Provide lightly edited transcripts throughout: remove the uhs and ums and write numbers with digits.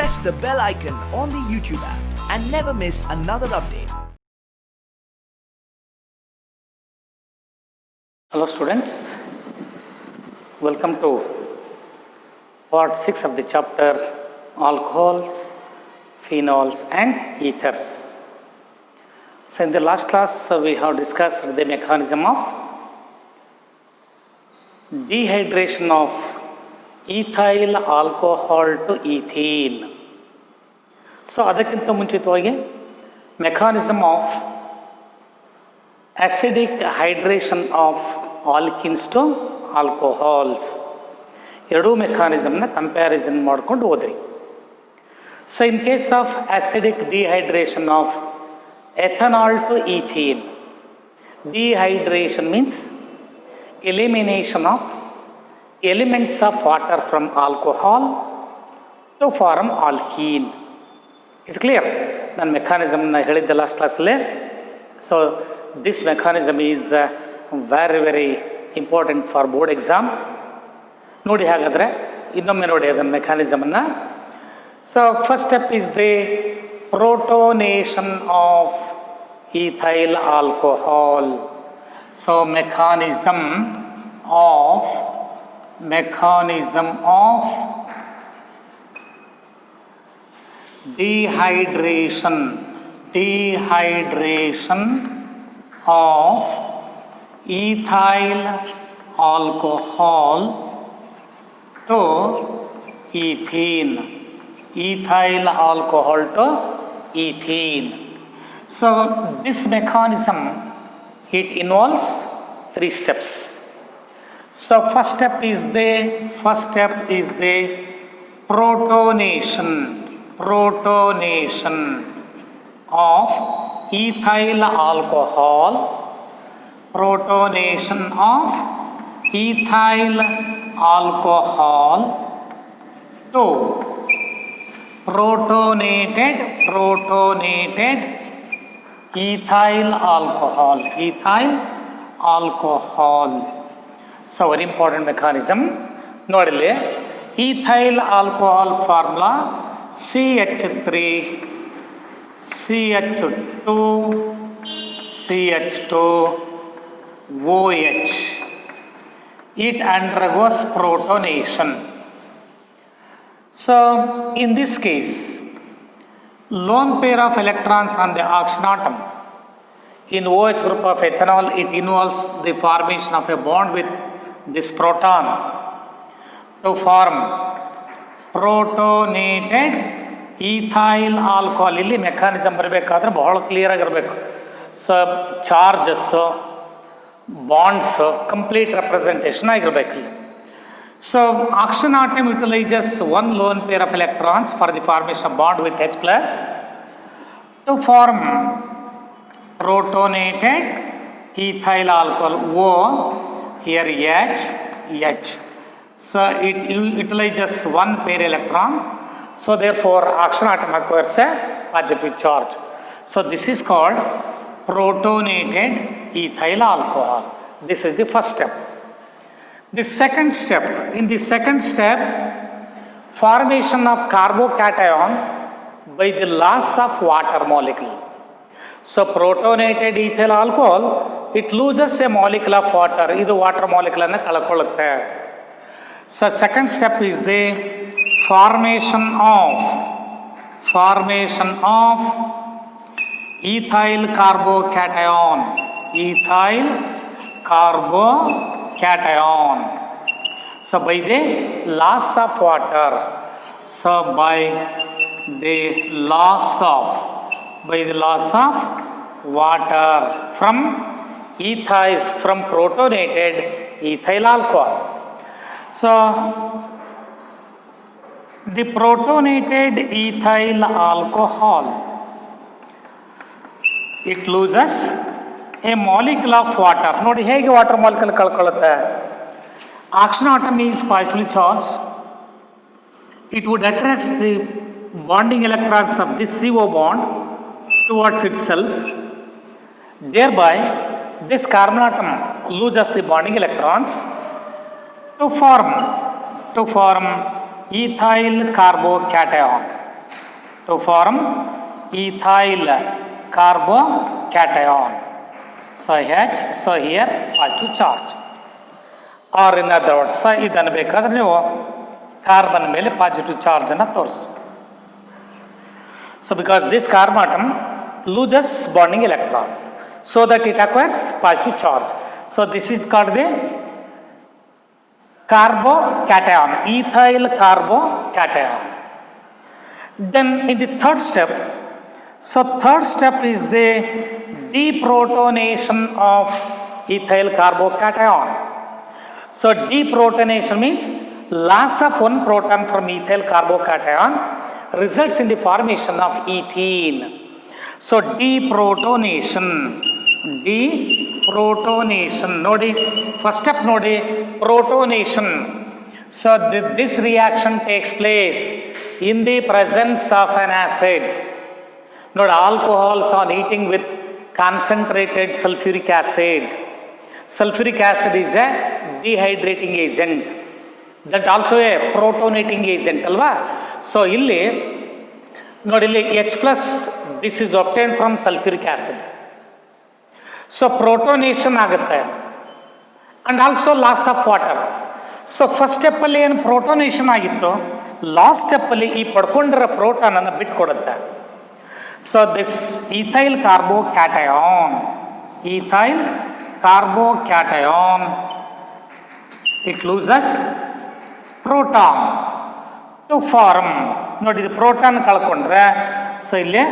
press the bell icon on the YouTube app and never miss another update. Hello students, welcome to part 6 of the chapter alcohols, phenols and ethers. So in the last class we have discussed the mechanism of dehydration of ethyl alcohol to ethene. So ಅದಕ್ಕಿಂತ ಮುಂಚಿತವಾಗಿ mechanism of acidic hydration of alkenes to alcohols ಎರಡೂ ಮೆಕ್ಯಾನಿಸಮ್ನ comparison ಮಾಡ್ಕೊಂಡು ಹೋದ್ರಿ. So in case of acidic dehydration of ethanol to ethene, dehydration means elimination of elements of water from alcohol to form alkene. Is clear? ನಾನು ಮೆಕ್ಯಾನಿಸಮ್ನ ಹೇಳಿದ್ದೆ last ಕ್ಲಾಸಲ್ಲೇ. So this mechanism is very important for board exam. ನೋಡಿ ಹಾಗಾದರೆ ಇನ್ನೊಮ್ಮೆ ನೋಡಿ ಅದನ್ನ ಮೆಕ್ಯಾನಿಸಮನ್ನು. So first step is the protonation of ethyl alcohol. So mechanism of dehydration of ethyl alcohol to ethene. So this mechanism, it involves 3 steps. So first step is the protonation of ethyl alcohol to protonated ethyl alcohol. So very important mechanism. ನೋಡಿಲ್ಲಿ ethyl alcohol formula CH3 CH2 OH. It undergoes protonation. So in this case, lone pair of electrons on the oxygen atom in OH group of ethanol, it involves the formation of a bond with this proton to form protonated ethyl alcohol. ಇಲ್ಲಿ mechanism ಬರಬೇಕಾದ್ರೆ ಬಹಳ clear ಆಗಿರಬೇಕು. So charges, bonds complete representation ಆಗಿರಬೇಕಲ್ಲಿ. So oxygen atom utilizes one lone pair of electrons for the formation of bond with H plus to form protonated ethyl alcohol. O here H. So it utilizes one pair electron. So therefore oxygen atom acquires a positive charge. So this is called protonated ethyl alcohol. This is the first step. In the second step, formation of carbocation by the loss of water molecule. So protonated ethyl alcohol, it loses a molecule of water. ಇದು water molecule ಅನ್ನು ಕಳ್ಕೊಳ್ಳುತ್ತೆ. So second step is the formation of ethyl carbocation. So by the loss of water, water from protonated ethyl alcohol. So the protonated ethyl alcohol, it loses a molecule of water. ನೋಡಿ ಹೇಗೆ water molecule ಕಳ್ಕೊಳ್ಳುತ್ತೆ. Oxygen atom is positively charged. It would attract the bonding electrons of this CO bond towards itself. Thereby, this carbon atom loses the bonding electrons to form ethyl carbocation. to form ethyl carbocation. So H, so here positive charge. Or in other words, so ಇದನ್ನು ಬೇಕಾದ್ರೆ ನೀವು carbon ಮೇಲೆ positive ಚಾರ್ಜನ್ನು ತೋರಿಸಿ. So because this carbon atom loses bonding electrons, so that it acquires positive charge. So this is called the carbocation, ethyl carbocation. Then in the third step, so third step is the deprotonation of ethyl carbocation. So deprotonation means loss of one proton from ethyl carbocation results in the formation of ethene. So deprotonation, nodi first step nodi protonation. So this reaction takes place in the presence of an acid. Nodi alcohols on heating with concentrated sulfuric acid. Sulfuric acid is a dehydrating agent, that also a protonating agent alva. So illi nodi H plus, this is obtained from sulfuric acid. So protonation ಆಗುತ್ತೆ and also loss of water. So first step ಅಲ್ಲಿ ಏನು protonation ಆಗಿತ್ತು, last step ಅಲ್ಲಿ ಈ ಪಡ್ಕೊಂಡಿರೋ proton ಅನ್ನು ಬಿಟ್ಕೊಡುತ್ತೆ. So this ethyl carbocation, it loses proton to form, ನೋಡಿ ಇದು ಪ್ರೋಟಾನ್ ಕಳ್ಕೊಂಡ್ರೆ ಸೊ ಇಲ್ಲಿ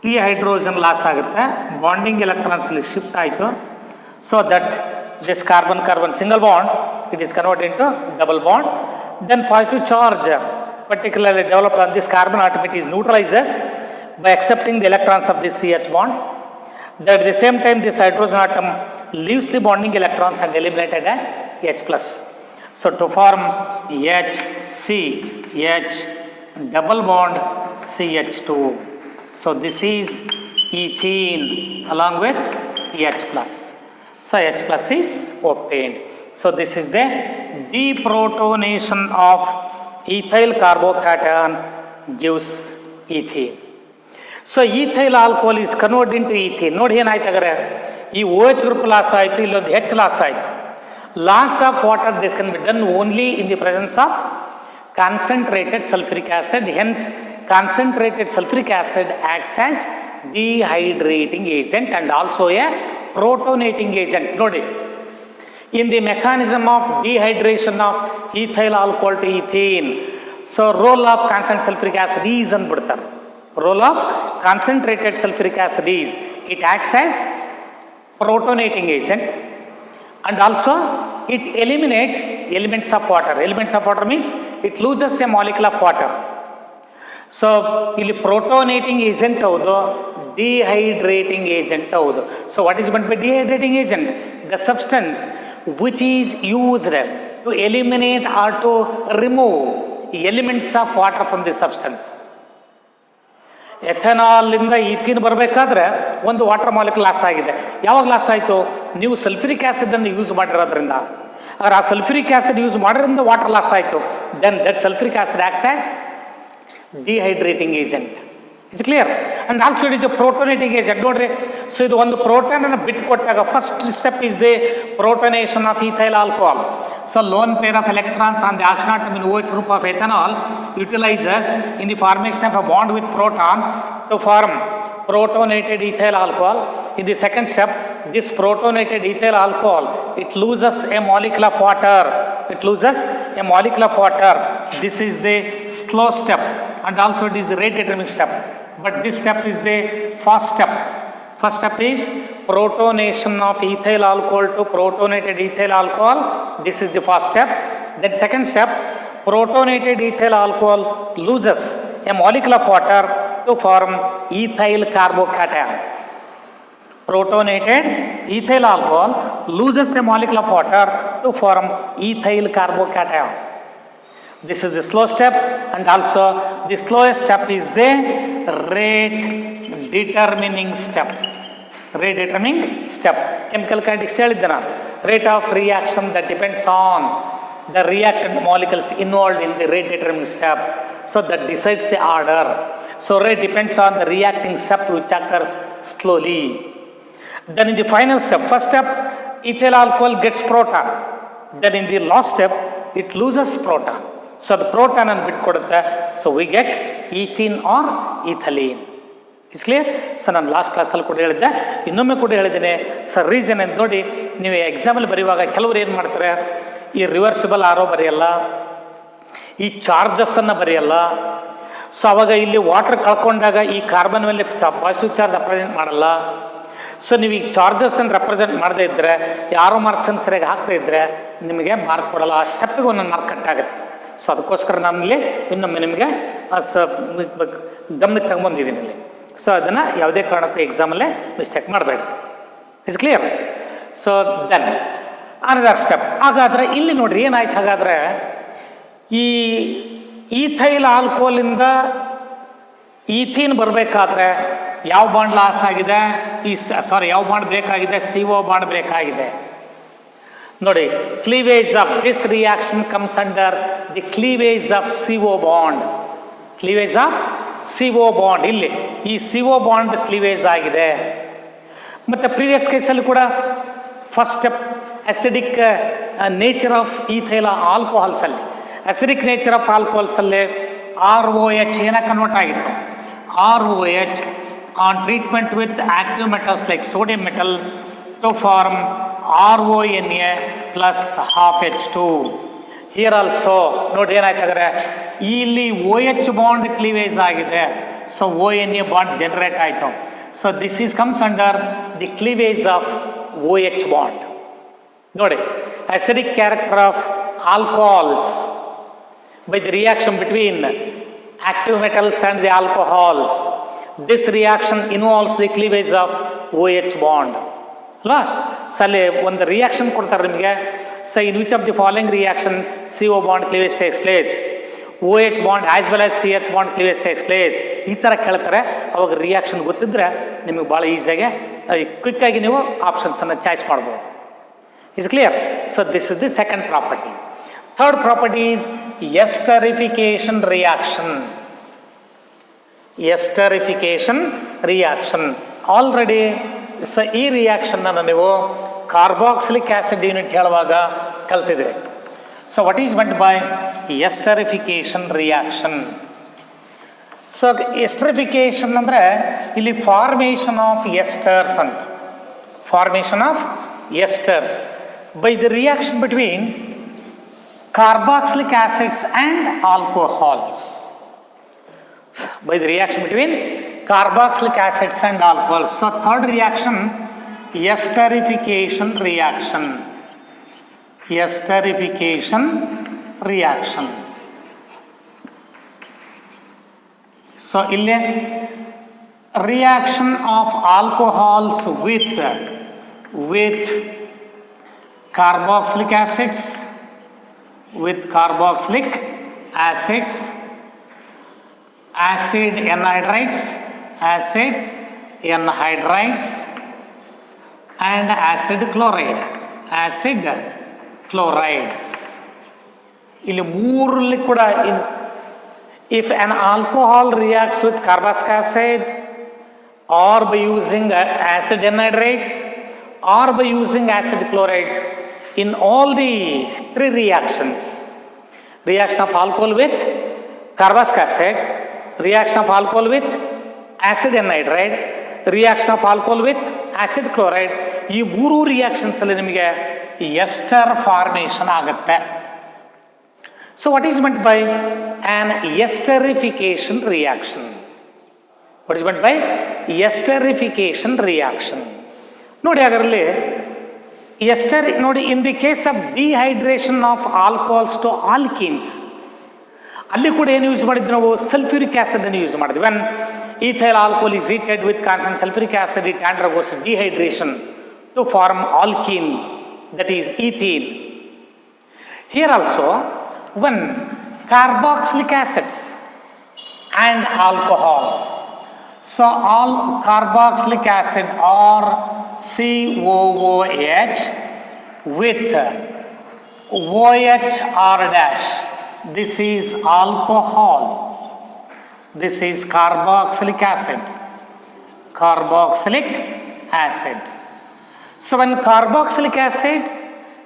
ಈ ಹೈಡ್ರೋಜನ್ ಲಾಸ್ ಆಗುತ್ತೆ, ಬಾಂಡಿಂಗ್ ಎಲೆಕ್ಟ್ರಾನ್ಸ್ ಇಲ್ಲಿ ಶಿಫ್ಟ್ ಆಯಿತು. So that this carbon single bond, it is converted into double bond. Then positive charge particularly developed on this carbon atom, it is neutralizes by accepting the electrons of this CH bond. That at the same time this hydrogen atom leaves the bonding electrons and eliminated as H plus. So to form H double bond CH2. So this is ethene along with H plus. So H plus is obtained. So this is the deprotonation of ethyl carbocation gives ethene. So ethyl alcohol is converted into ethene. ನೋಡಿ ಏನಾಯ್ತು ಹಾಗಾದ್ರೆ, ಈ OH group loss ಆಯಿತು, ಇಲ್ಲೊಂದು H loss ಆಯಿತು. Loss of water, this can be done only in the presence of concentrated sulfuric acid. Hence concentrated sulfuric acid acts as dehydrating agent and also a protonating agent. ನೋಡಿ, in the mechanism of dehydration of ethyl alcohol to ethene, so role of concentrated sulfuric acid is ಅಂದ್ಬಿಡ್ತಾರೆ. Role of concentrated sulfuric acid is, it acts as protonating agent and also it eliminates elements of water. Elements of water means it loses a molecule of water. So ಇಲ್ಲಿ protonating agent ಹೌದು, dehydrating agent ಹೌದು. So what is meant by dehydrating agent? The substance which is used to eliminate or to remove elements of water from the substance. Ethanol ಇಂದ ethene ಬರಬೇಕಾದ್ರೆ ಒಂದು water molecule loss ಆಗಿದೆ. ಯಾವಾಗ loss ಆಯಿತು? ನೀವು sulphuric ಆ್ಯಸಿಡನ್ನು use ಮಾಡಿರೋದ್ರಿಂದ. ಆದರೆ ಆ ಸಲ್ಫ್ಯೂರಿಕ್ ಆ್ಯಸಿಡ್ ಯೂಸ್ ಮಾಡೋದ್ರಿಂದ ವಾಟರ್ ಲಾಸ್ ಆಯಿತು. Then that sulphuric acid acts as dehydrating agent. It's clear. And also it is a protonating agent. ನೋಡ್ರಿ, ಸೊ ಇದು ಒಂದು ಪ್ರೋಟಾನನ್ನು ಬಿಟ್ಟು ಕೊಟ್ಟಾಗ first step is the protonation of ethyl alcohol. So lone pair of electrons on the oxygen atom in OH group of ethanol utilizes in the formation of a bond with proton to form protonated ethyl alcohol. In the second step, this protonated ethyl alcohol, it loses a molecule of water. This is the slow step and also it is the rate determining step. But this step is the fast step. First step is protonation of ethyl alcohol to protonated ethyl alcohol. This is the first step. Then second step, protonated ethyl alcohol loses a molecule of water to form ethyl carbocation. Protonated ethyl alcohol loses a molecule of water to form ethyl carbocation. This is the slow step and also the slowest step is the rate determining step. Chemical kinetics ಹೇಳಿದ್ದೆ ನಾನು. Rate of reaction that depends on the reactant molecules involved in the rate determining step. So that decides the order. So rate depends on the reacting step which occurs slowly. Then in the final step, first step, ethyl alcohol gets proton. Then in the last step, it loses proton. So the proton and bit kodutte. So we get ethene or ethylene. Is clear. So ನಾನು last ಕ್ಲಾಸಲ್ಲಿ ಕೂಡ ಹೇಳಿದ್ದೆ, ಇನ್ನೊಮ್ಮೆ ಕೂಡ ಹೇಳಿದ್ದೀನಿ sir. Reason ಅಂತ ನೋಡಿ, ನೀವು ಎಕ್ಸಾಮಲ್ಲಿ ಬರೆಯುವಾಗ ಕೆಲವರು ಏನು ಮಾಡ್ತಾರೆ, ಈ ರಿವರ್ಸಿಬಲ್ ಆರೋ ಬರೆಯಲ್ಲ, ಈ ಚಾರ್ಜಸ್ಸನ್ನು ಬರೆಯಲ್ಲ. ಸೊ ಅವಾಗ ಇಲ್ಲಿ ವಾಟರ್ ಕಳ್ಕೊಂಡಾಗ ಈ ಕಾರ್ಬನ್ ಮೇಲೆ ಪಾಸಿಟಿವ್ ಚಾರ್ಜ್ ರೆಪ್ರೆಸೆಂಟ್ ಮಾಡಲ್ಲ. ಸೊ ನೀವು ಈಗ ಚಾರ್ಜಸ್ಸನ್ನು ರೆಪ್ರೆಸೆಂಟ್ ಮಾಡದೇ ಇದ್ದರೆ, ಯಾರೋ ಮಾರ್ಕ್ಸನ್ನು ಸರಿಯಾಗಿ ಹಾಕದೇ ಇದ್ದರೆ ನಿಮಗೆ ಮಾರ್ಕ್ ಕೊಡಲ್ಲ. ಆ ಸ್ಟೆಪ್ಪಿಗೆ ಒಂದೊಂದು ಮಾರ್ಕ್ ಕಟ್ಟಾಗುತ್ತೆ. ಸೊ ಅದಕ್ಕೋಸ್ಕರ ನಾನಿಲ್ಲಿ ಇನ್ನೊಮ್ಮೆ ನಿಮಗೆ ಗಮನಕ್ಕೆ ತಗೊಂಬಂದಿದ್ದೀನಿ ಇಲ್ಲಿ. ಸೊ ಅದನ್ನು ಯಾವುದೇ ಕಾರಣಕ್ಕೂ ಎಕ್ಸಾಮಲ್ಲೇ ಮಿಸ್ಟೇಕ್ ಮಾಡಬೇಡಿ. Is clear. So then another step. ಹಾಗಾದರೆ ಇಲ್ಲಿ ನೋಡಿರಿ ಏನಾಯ್ತು. ಹಾಗಾದರೆ ಈ ಈಥೈಲ್ ಆಲ್ಕೋಲಿಂದ ಈಥೀನ್ ಬರಬೇಕಾದ್ರೆ ಯಾವ ಬಾಂಡ್ ಲಾಸ್ ಆಗಿದೆ, ಯಾವ ಬಾಂಡ್ ಬ್ರೇಕ್ ಆಗಿದೆ, CO ಬಾಂಡ್ ಬ್ರೇಕ್ ಆಗಿದೆ. ನೋಡಿ, cleavage of this reaction comes under the cleavage of CO bond. Cleavage of CO bond, ಇಲ್ಲಿ ಈ CO ಬಾಂಡ್ ಕ್ಲೀವೇಜ್ ಆಗಿದೆ. ಮತ್ತು ಪ್ರೀವಿಯಸ್ ಕೇಸಲ್ಲಿ ಕೂಡ first step acidic nature of ethyl ಆಲ್ಕೋಹಾಲ್ಸಲ್ಲಿ, ಅಸಿಡಿಕ್ ನೇಚರ್ ಆಫ್ ಆಲ್ಕೋಹಾಲ್ಸಲ್ಲಿ ROH ಏನ ಕನ್ವರ್ಟ್ ಆಗಿತ್ತು. ROH on treatment with active metals like sodium metal to form RONA plus ½ H2. Here also ನೋಡಿ ಏನಾಯ್ತು ಅಂದರೆ ಇಲ್ಲಿ OH ಬಾಂಡ್ ಕ್ಲೀವೇಜ್ ಆಗಿದೆ. ಸೊ ONA ಬಾಂಡ್ ಜನರೇಟ್ ಆಯಿತು. So this is comes under the cleavage of OH bond. ನೋಡಿ, acidic character of alcohols by the reaction between active metals and the alcohols. This reaction involves the cleavage of OH bond. ಅಲ್ವಾ? So ಅಲ್ಲಿ ಒಂದು reaction ಕೊಡ್ತಾರೆ ನಿಮಗೆ. So in which of the following reaction CO bond cleavage takes place, OH bond as well as CH bond cleavage takes place. ಈ ಥರ ಕೇಳ್ತಾರೆ. ಅವಾಗ reaction ಗೊತ್ತಿದ್ರೆ ನಿಮಗೆ ಭಾಳ ಈಸಿಯಾಗಿ ಕ್ವಿಕ್ಕಾಗಿ ನೀವು ಆಪ್ಷನ್ಸನ್ನು ಚಾಯ್ಸ್ ಮಾಡ್ಬೋದು. Is clear. So this is the second property. Third property is esterification reaction. Esterification reaction. Already so ಈ ರಿಯಾಕ್ಷನ್ನ ನೀವು ಕಾರ್ಬಾಕ್ಸಿಲಿಕ್ ಆ್ಯಸಿಡ್ ಯೂನಿಟ್ ಹೇಳುವಾಗ ಕಲ್ತಿದ್ರಿ. So what is meant by esterification reaction? So esterification ಅಂದರೆ ಇಲ್ಲಿ ಫಾರ್ಮೇಷನ್ ಆಫ್ ಎಸ್ಟರ್ಸ್ ಅಂತ. Formation of esters by the reaction between carboxylic acids and alcohols. By the reaction between carboxylic acids and alcohols. So third reaction, esterification reaction. Esterification reaction. So ಇಲ್ಲಿ reaction of alcohols with carboxylic acids, with carboxylic acids, acid anhydrides and acid chlorides. ಇಲ್ಲಿ ಮೂರಲ್ಲಿ ಕೂಡ if an alcohol reacts with carbonic acid or by using acid anhydrides or by using acid chlorides, in all the three reactions, reaction of alcohol with carbonic acid, reaction of alcohol with acid anhydride, reaction of alcohol with acid chloride, ಈ ಮೂರು reactions ಅಲ್ಲಿ ನಿಮಗೆ ester formation ಆಗುತ್ತೆ. So what is meant by an esterification reaction? What is meant by esterification reaction? ನೋಡಿ ಅದರಲ್ಲಿ ester ನೋಡಿ, in the case of dehydration of alcohols to alkenes, ಅಲ್ಲಿ ಕೂಡ ಏನು ಯೂಸ್ ಮಾಡಿದ್ವಿ ನಾವು? ಸಲ್ಫ್ಯೂರಿಕ್ ಆಸಿಡ್ ಅನ್ನು ಯೂಸ್ ಮಾಡಿದ್ವಿ. When ethyl alcohol is heated with constant sulphuric acid, it undergoes dehydration to form alkene, that is ethene. Here also, when carboxylic acids and alcohols, so all carboxylic acid or COOH with OHR dash, this is alcohol, this is carboxylic acid, carboxylic acid. So when carboxylic acid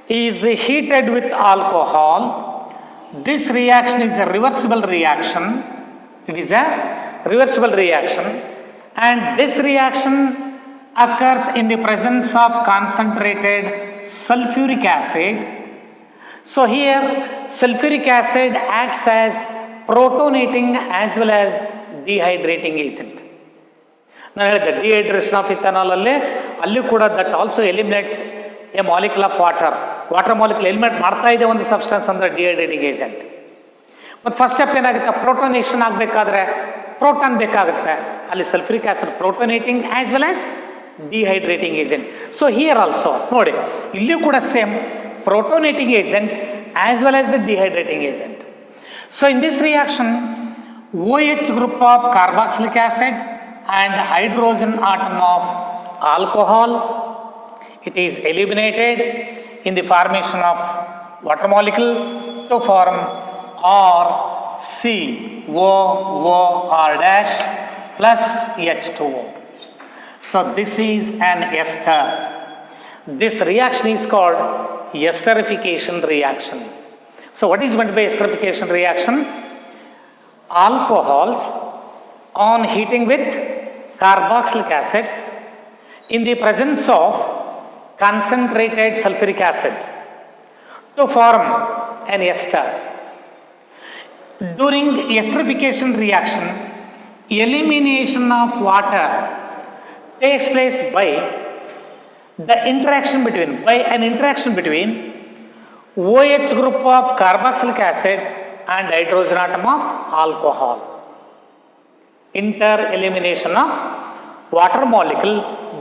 is heated with alcohol, this reaction is a reversible reaction. It is a reversible reaction, and this reaction occurs in the presence of concentrated sulfuric acid. So here sulfuric acid acts as protonating as well as dehydrating agent. ನಾನು ಹೇಳಿದೆ dehydration of ethanol ಅಲ್ಲಿ ಕೂಡ that also eliminates a molecule of water molecule eliminate ಮಾಡ್ತಾ ಇದೆ ಒಂದು substance ಅಂದರೆ dehydrating agent. ಮತ್ತು first step ಏನಾಗುತ್ತೆ, ಪ್ರೋಟೋನೇಷನ್ ಆಗಬೇಕಾದ್ರೆ ಪ್ರೋಟಾನ್ ಬೇಕಾಗುತ್ತೆ, ಅಲ್ಲಿ sulphuric acid protonating as well as dehydrating agent. So here also ನೋಡಿ ಇಲ್ಲಿಯೂ ಕೂಡ same protonating agent as well as the dehydrating agent. So in this reaction, OH group of carboxylic acid and hydrogen atom of alcohol, it is eliminated in the formation of water molecule to form RCOOR dash plus H2O. So this is an ester. This reaction is called esterification reaction. So what is meant by esterification reaction? Alcohols on heating with carboxylic acids in the presence of concentrated sulfuric acid to form an ester. During esterification reaction, elimination of water takes place by an interaction between OH group of carboxylic acid and hydrogen atom of alcohol. Inter-elimination of water molecule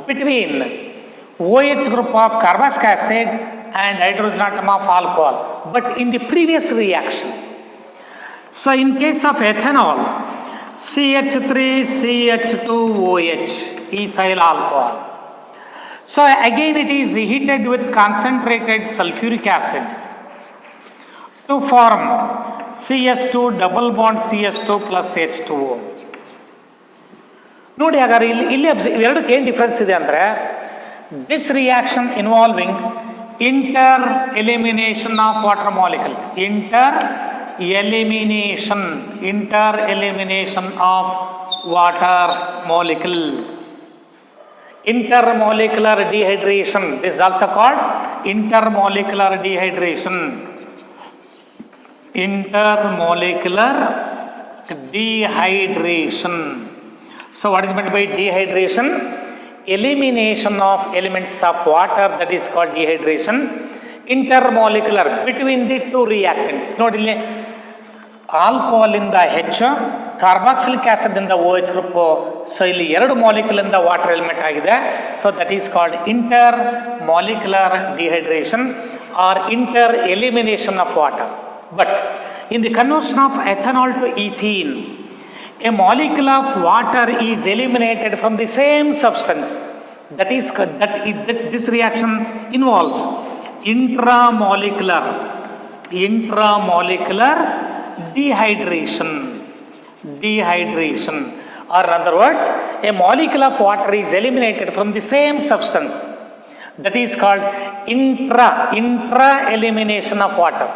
between OH group of carboxylic acid and hydrogen atom of alcohol, but in the previous reaction. So in case of ethanol, CH3CH2OH, ethyl alcohol. So again it is heated with concentrated sulfuric acid to form CS2 double bond CS2 plus H2O. ನೋಡಿ ಹಾಗಾದ್ರೆ ಇಲ್ಲಿ ಎರಡಕ್ಕೆ ಏನು difference ಇದೆ ಅಂದರೆ, this reaction involving inter elimination of water molecule, inter elimination of water molecule, intermolecular dehydration. This is also called intermolecular dehydration. Intermolecular dehydration. So what is meant by dehydration? Elimination of elements of water, that is called dehydration. Intermolecular, between the two reactants. Nodi illi alcohol ಇಂದ ಹೆಚ್ಚು, carboxylic acid ಇಂದ OH group. So ಇಲ್ಲಿ ಎರಡು molecule ಇಂದ water element ಆಗಿದೆ. So that is called inter molecular dehydration or inter elimination of water. But in the conversion of ethanol to ethene, a molecule of water is eliminated from the same substance. This reaction involves intramolecular dehydration, or in other words, a molecule of water is eliminated from the same substance. That is called intra-elimination of water.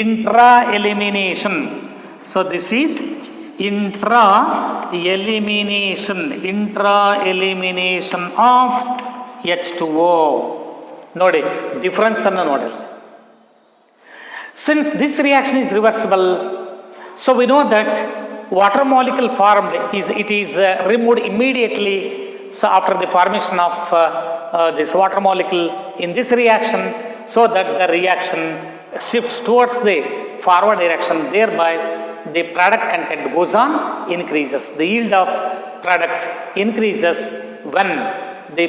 Intra-elimination. So this is intra-elimination of H2O. ನೋಡಿ difference ಅನ್ನು ನೋಡಿ. Since this reaction is reversible, so we know that water molecule formed is removed immediately. So after the formation of this water molecule in this reaction, so that the reaction shifts towards the forward direction, thereby the product content goes on, increases. The yield of product increases when the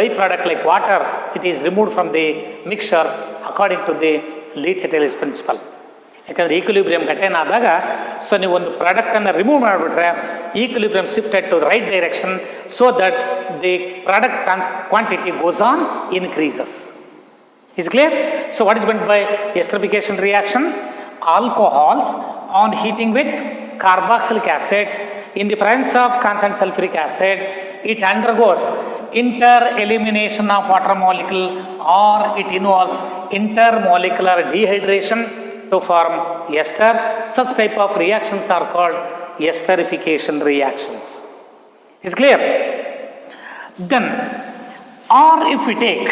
byproduct like water, it is removed from the mixture according to the Leach-Telis principle. ಯಾಕಂದರೆ equilibrium ಕಟೇನ್ ಆದಾಗ so ನೀವು ಒಂದು ಪ್ರಾಡಕ್ಟನ್ನು remove ಮಾಡಿಬಿಟ್ರೆ equilibrium shifted to right direction, so that the product quantity goes on increases. Is clear? So what is meant by esterification reaction? Alcohols on heating with carboxylic acids in the presence of constant sulfuric acid, it undergoes inter-elimination of water molecule or it involves intermolecular dehydration to form ester. Such type of reactions are called esterification reactions. Is clear? Then, or if we take,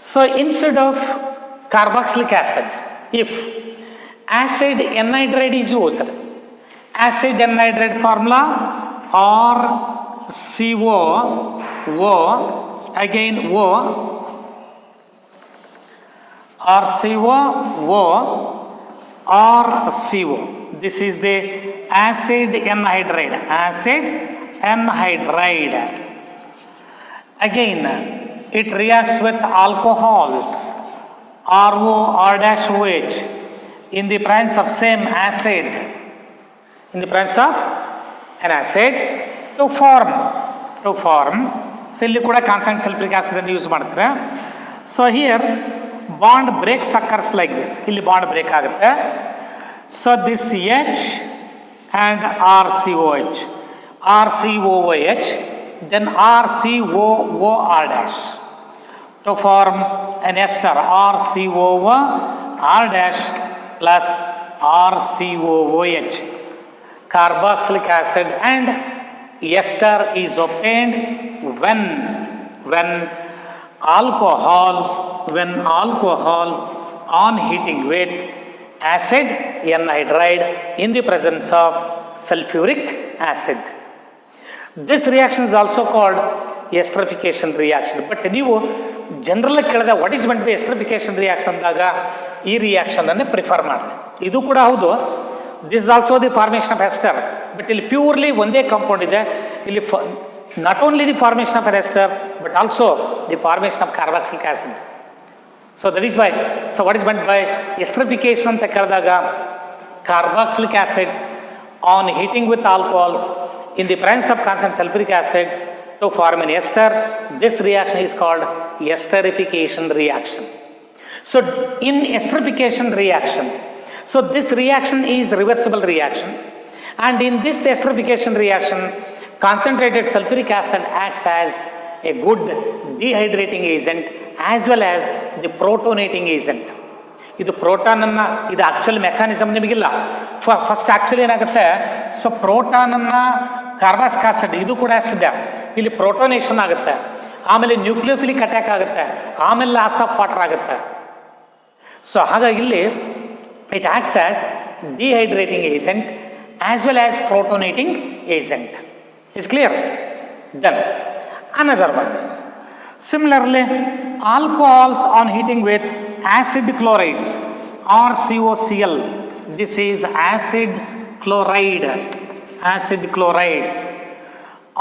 so instead of carboxylic acid, if acid anhydride is used, acid anhydride formula or CO, O, again O, or CO, O, or CO. This is the acid anhydride, acid anhydride. Again, it reacts with alcohols, RO, R-OH, in the presence of same acid, in the presence of an acid, to form, so ಇಲ್ಲಿ ಕೂಡ constant sulphuric acid ಅನ್ನು use ಮಾಡ್ತಾರೆ. So here bond breaks occurs like this, ಇಲ್ಲಿ bond break ಆಗುತ್ತೆ. So this H and RCOH, RCOOH, then RCOOR dash to form an ester, RCOOR dash plus RCOOH, carboxylic acid, and ester is obtained when alcohol on heating with acid anhydride in the presence of sulfuric acid. This reaction is also called esterification reaction. But ನೀವು general ಕೇಳಿದ what is meant by esterification reaction ಅಂದಾಗ ಈ reaction ಅನ್ನು prefer ಮಾಡಿ. ಇದು ಕೂಡ ಹೌದು, this also the formation of ester, but ಇಲ್ಲಿ ಪ್ಯೂರ್ಲಿ ಒಂದೇ ಕಾಂಪೌಂಡ್ ಇದೆ. ಇಲ್ಲಿ not only the formation of ester but also the formation of carboxylic acid. So that is why, so what is meant by esterification ಅಂತ ಕೇಳಿದಾಗ carboxylic acids on heating with alcohols in the presence of constant sulfuric acid to form an ester. This reaction is called esterification reaction. So in esterification reaction, so this reaction is reversible reaction, and in this esterification reaction concentrated sulfuric acid acts as a good dehydrating agent as well as the protonating agent. ಇದು ಪ್ರೋಟಾನನ್ನು, ಇದು actually mechanism ನಿಮಗಿಲ್ಲ. First actually ಏನಾಗುತ್ತೆ, so ಪ್ರೋಟಾನನ್ನು carboxylic acid, ಇದು ಕೂಡ acid, ಇಲ್ಲಿ ಪ್ರೋಟೋನೇಷನ್ ಆಗುತ್ತೆ, ಆಮೇಲೆ nucleophilic attack ಆಗುತ್ತೆ, ಆಮೇಲೆ ಲಾಸ್ ಆಫ್ ವಾಟರ್ ಆಗುತ್ತೆ. ಸೊ ಹಾಗಾಗಿ ಇಲ್ಲಿ it acts as dehydrating agent as well as protonating agent. Is clear? Then another one is similarly alcohols on heating with acid chlorides or COCl. This is acid chlorides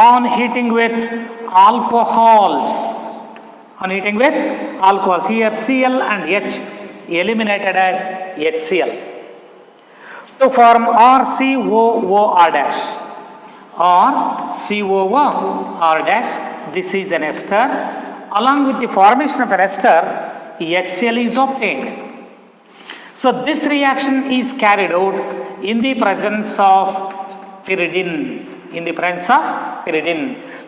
on heating with alcohols, here Cl and H eliminated as HCl to form RCOOR dash or COOR dash. This is an ester. Along with the formation of an ester, HCl is obtained. So this reaction is carried out in the presence of pyridine.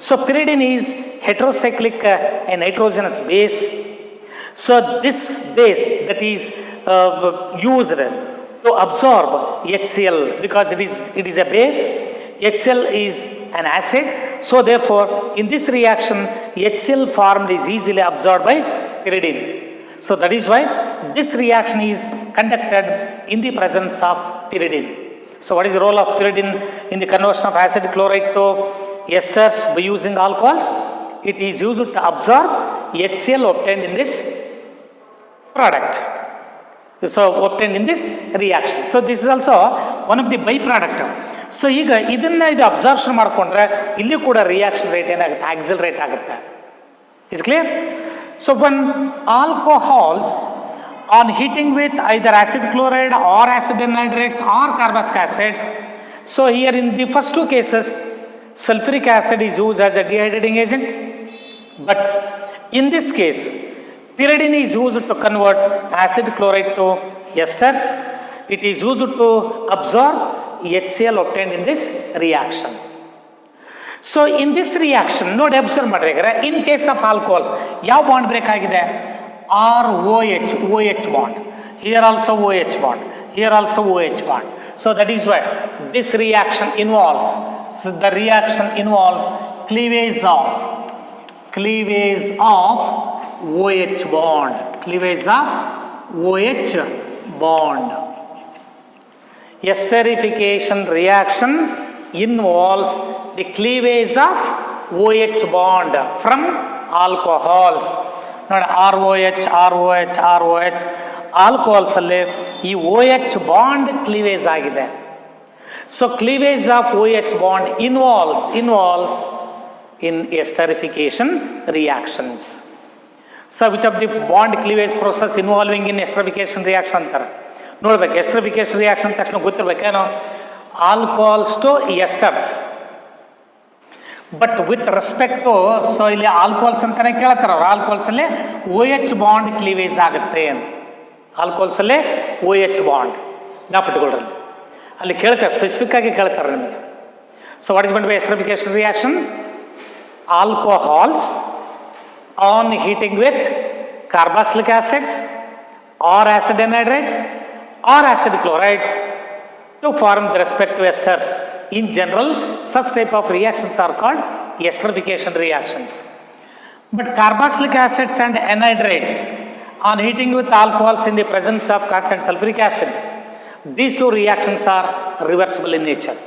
So pyridine is heterocyclic and nitrogenous base. So this base that is used to absorb HCl, because it is a base, HCl is an acid, so therefore in this reaction HCl formed is easily absorbed by pyridine. So that is why this reaction is conducted in the presence of pyridine. So what is the role of pyridine in the conversion of acid chloride to esters by using alcohols? It is used to absorb HCl obtained in this product. So obtained in this reaction. So this is also one of the byproduct. So ಈಗ ಇದನ್ನು absorption ಮಾಡಿಕೊಂಡ್ರೆ ಇಲ್ಲಿ ಕೂಡ reaction rate ಏನಾಗುತ್ತೆ, accelerate ಆಗುತ್ತೆ. Is clear? So one alcohols on heating with either acid chloride or acid anhydrides or carboxylic acids. So here in the first two cases sulfuric acid is used as a dehydrating agent, but in this case Pyridine is used to convert acid chloride to esters. It is used to absorb HCl obtained in this reaction. So in this reaction, ನೋಡಿ observe ಮಾಡ್ರಿ, in case of alcohols, ಯಾವ bond break ಆಗಿದೆ? OH bond. Here also OH bond. Here also OH bond. So that is why this reaction involves, cleavage of OH bond. Cleavage of OH bond. Esterification reaction involves the cleavage of OH bond from alcohols. ನೋಡಿ ROH alcohols ಅಲ್ಲಿ ಈ OH bond cleavage ಆಗಿದೆ. So cleavage of OH bond involves in esterification reactions. So which of the bond cleavage process involving in esterification reaction ಅಂತಾರೆ ನೋಡ್ಬೇಕು. esterification reaction ತಕ್ಷಣ ಗೊತ್ತಿರ್ಬೇಕೇನೋ, alcohols to esters. But with respect to, so ಇಲ್ಲಿ alcohols ಅಂತಾನೆ ಕೇಳ್ತಾರೆ ಅವ್ರು. Alcohols ಅಲ್ಲಿ OH bond cleavage ಆಗುತ್ತೆ ಅಂತ. ಆಲ್ಕೋಹಾಲ್ಸ್ ಅಲ್ಲೇ OH ಬಾಂಡ್ ಜ್ಞಾಪಕಗೊಳ್ರಿ, ಅಲ್ಲಿ ಕೇಳ್ತಾರೆ, ಸ್ಪೆಸಿಫಿಕ್ ಆಗಿ ಕೇಳ್ತಾರೆ ನಿಮಗೆ. So what is meant by esterification reaction? Alcohols on heating with carboxylic acids or acid anhydrides or acid chlorides to form the respective esters. In general, such type of reactions are called esterification reactions. But carboxylic acids and anhydrides on heating with alcohols in the presence of constant sulfuric acid, these two reactions are reversible in nature.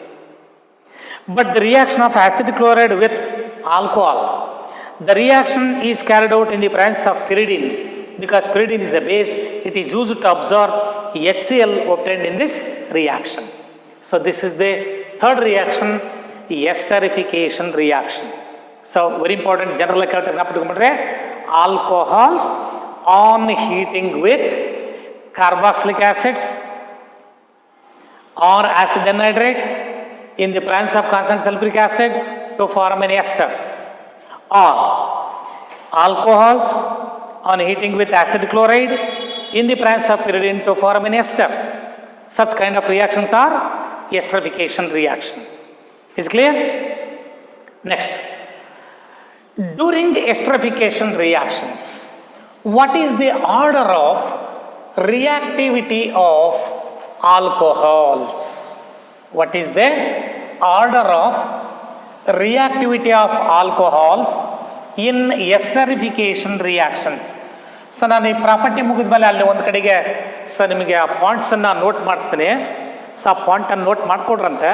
But the reaction of acid chloride with alcohol, the reaction is carried out in the presence of pyridine, because pyridine is a base. It is used to absorb HCl obtained in this reaction. So this is the third reaction, esterification reaction. So very important, general alcohols on heating with carboxylic acids or acid anhydrides in the presence of constant sulfuric acid to form an ester, or alcohols on heating with acid chloride in the presence of pyridine to form an ester. Such kind of reactions are esterification reaction. Is clear? Next, during esterification reactions, what is the order of reactivity of alcohols? What is the order of reactivity of alcohols in esterification reactions? So ನಾನು ಈ property ಮುಗಿದ ಮೇಲೆ ಅಲ್ಲಿ ಒಂದು ಕಡೆಗೆ sir ನಿಮಗೆ ಆ ಪಾಯಿಂಟ್ಸನ್ನು note ಮಾಡಿಸ್ತೀನಿ. ಸೊ ಆ ಪಾಯಿಂಟನ್ನು ನೋಟ್ ಮಾಡಿಕೊಡ್ರಂತೆ.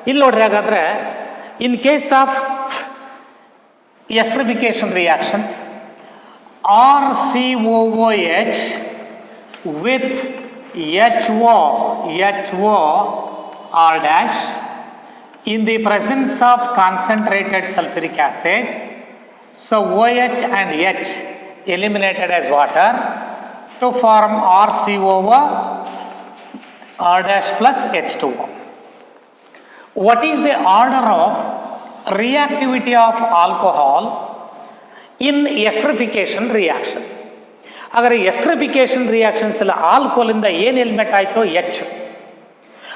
ಇಲ್ಲಿ ನೋಡ್ರಿ, ಹಾಗಾದರೆ ಇನ್ case of esterification reactions, RCOOH with HO R dash in the presence of concentrated sulfuric acid. So OH and H eliminated as water to form RCOO R dash plus H2O. What is the order of reactivity of alcohol in esterification reaction? ಹಾಗಾದರೆ esterification reactions ಎಲ್ಲ ಆಲ್ಕೋಹಾಲಿಂದ ಏನು element ಆಯಿತು? H.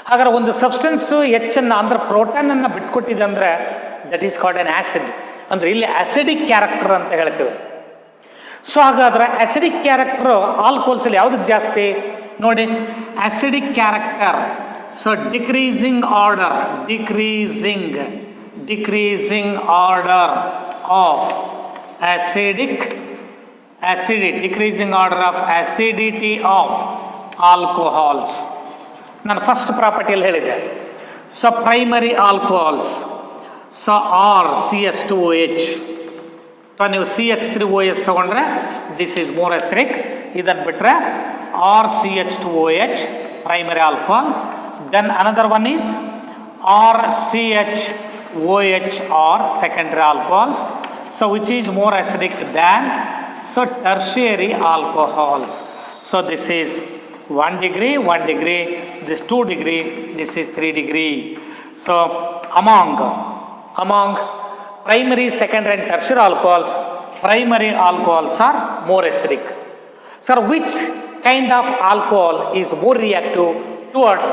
ಹಾಗಾದ್ರೆ ಒಂದು substance H-ಅನ್ನು ಅಂದರೆ ಪ್ರೋಟಾನನ್ನು ಬಿಟ್ಕೊಟ್ಟಿದೆ ಅಂದರೆ that is called on acid. ಅಂದರೆ ಇಲ್ಲಿ ಆ್ಯಸಿಡಿಕ್ ಕ್ಯಾರೆಕ್ಟರ್ ಅಂತ ಹೇಳ್ತೀವಿ. ಸೊ ಹಾಗಾದರೆ ಆ್ಯಸಿಡಿಕ್ ಕ್ಯಾರೆಕ್ಟರು ಆಲ್ಕೋಹಾಲ್ಸಲ್ಲಿ ಯಾವುದಕ್ಕೆ ಜಾಸ್ತಿ ನೋಡಿ? Acidic character. So decreasing order of decreasing order of acidity of alcohols. ನಾನು ಫಸ್ಟ್ ಪ್ರಾಪರ್ಟಿಯಲ್ಲಿ ಹೇಳಿದೆ. So primary alcohols, so CH2OH, ನೀವು CH3OH ತಗೊಂಡ್ರೆ ದಿಸ್ ಈಸ್ ಮೋರ್ ಅಸಿಡಿಕ್. ಇದನ್ನು ಬಿಟ್ಟರೆ CH2OH primary alcohol. Then another one is CHOH or secondary alcohols. So which is more acidic than tertiary alcohols. So this is 1 degree, this 2 degree, this is 3 degree. So among primary, secondary and tertiary alcohols, primary alcohols are more acidic. Sir, which kind of alcohol is more reactive towards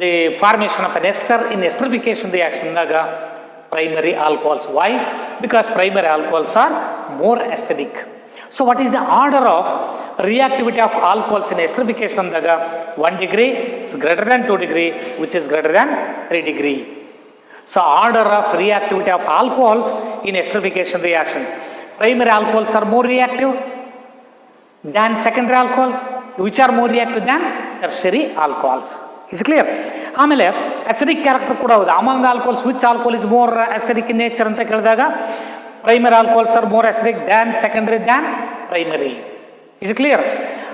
the formation of an ester in esterification reaction? Primary alcohols. Why? Because primary alcohols are more acidic. So what is the order of reactivity of alcohols in esterification? 1 degree is greater than 2 degree, which is greater than 3 degree. So order of reactivity of alcohols in esterification reactions. Primary alcohols are more reactive than secondary alcohols, which are more reactive than tertiary alcohols. Is it clear? ಆಮೇಲೆ acidic character ಕೂಡ ಹೌದು. Among alcohols which alcohol is more acidic in nature ಅಂತ ಕೇಳಿದಾಗ primary alcohols are more acidic than secondary than primary. Is clear?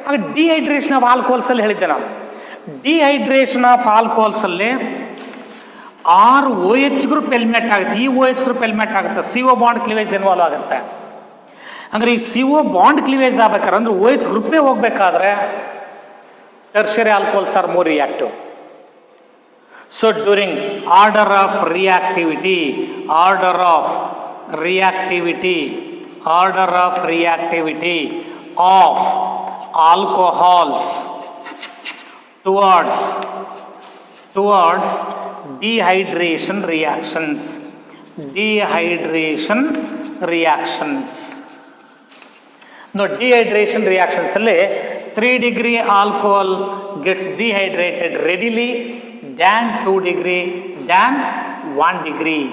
ಆಗ dehydration of alcohols ಅಲ್ಲಿ ಹೇಳಿದ್ದೆ ನಾನು. Dehydration of alcohols ಅಲ್ಲಿ 6 OH ಗ್ರೂಪ್ ಎಲಿಮಿನೇಟ್ ಆಗುತ್ತೆ. ಈ OH ಗ್ರೂಪ್ ಎಲಿಮಿನೇಟ್ ಆಗುತ್ತೆ, CO ಬಾಂಡ್ ಕ್ಲಿವೇಜ್ ಇನ್ವಾಲ್ವ್ ಆಗುತ್ತೆ. ಅಂದರೆ ಈ CO ಬಾಂಡ್ ಕ್ಲಿವೇಜ್ ಆಗ್ಬೇಕಾದ್ರೆ ಅಂದ್ರೆ OH ಗ್ರೂಪೇ ಹೋಗ್ಬೇಕಾದ್ರೆ tertiary alcohols are more reactive. So during order of reactivity of alcohols towards dehydration reactions. No, dehydration reactions alle 3 degree alcohol gets dehydrated readily than 2 degree than 1 degree.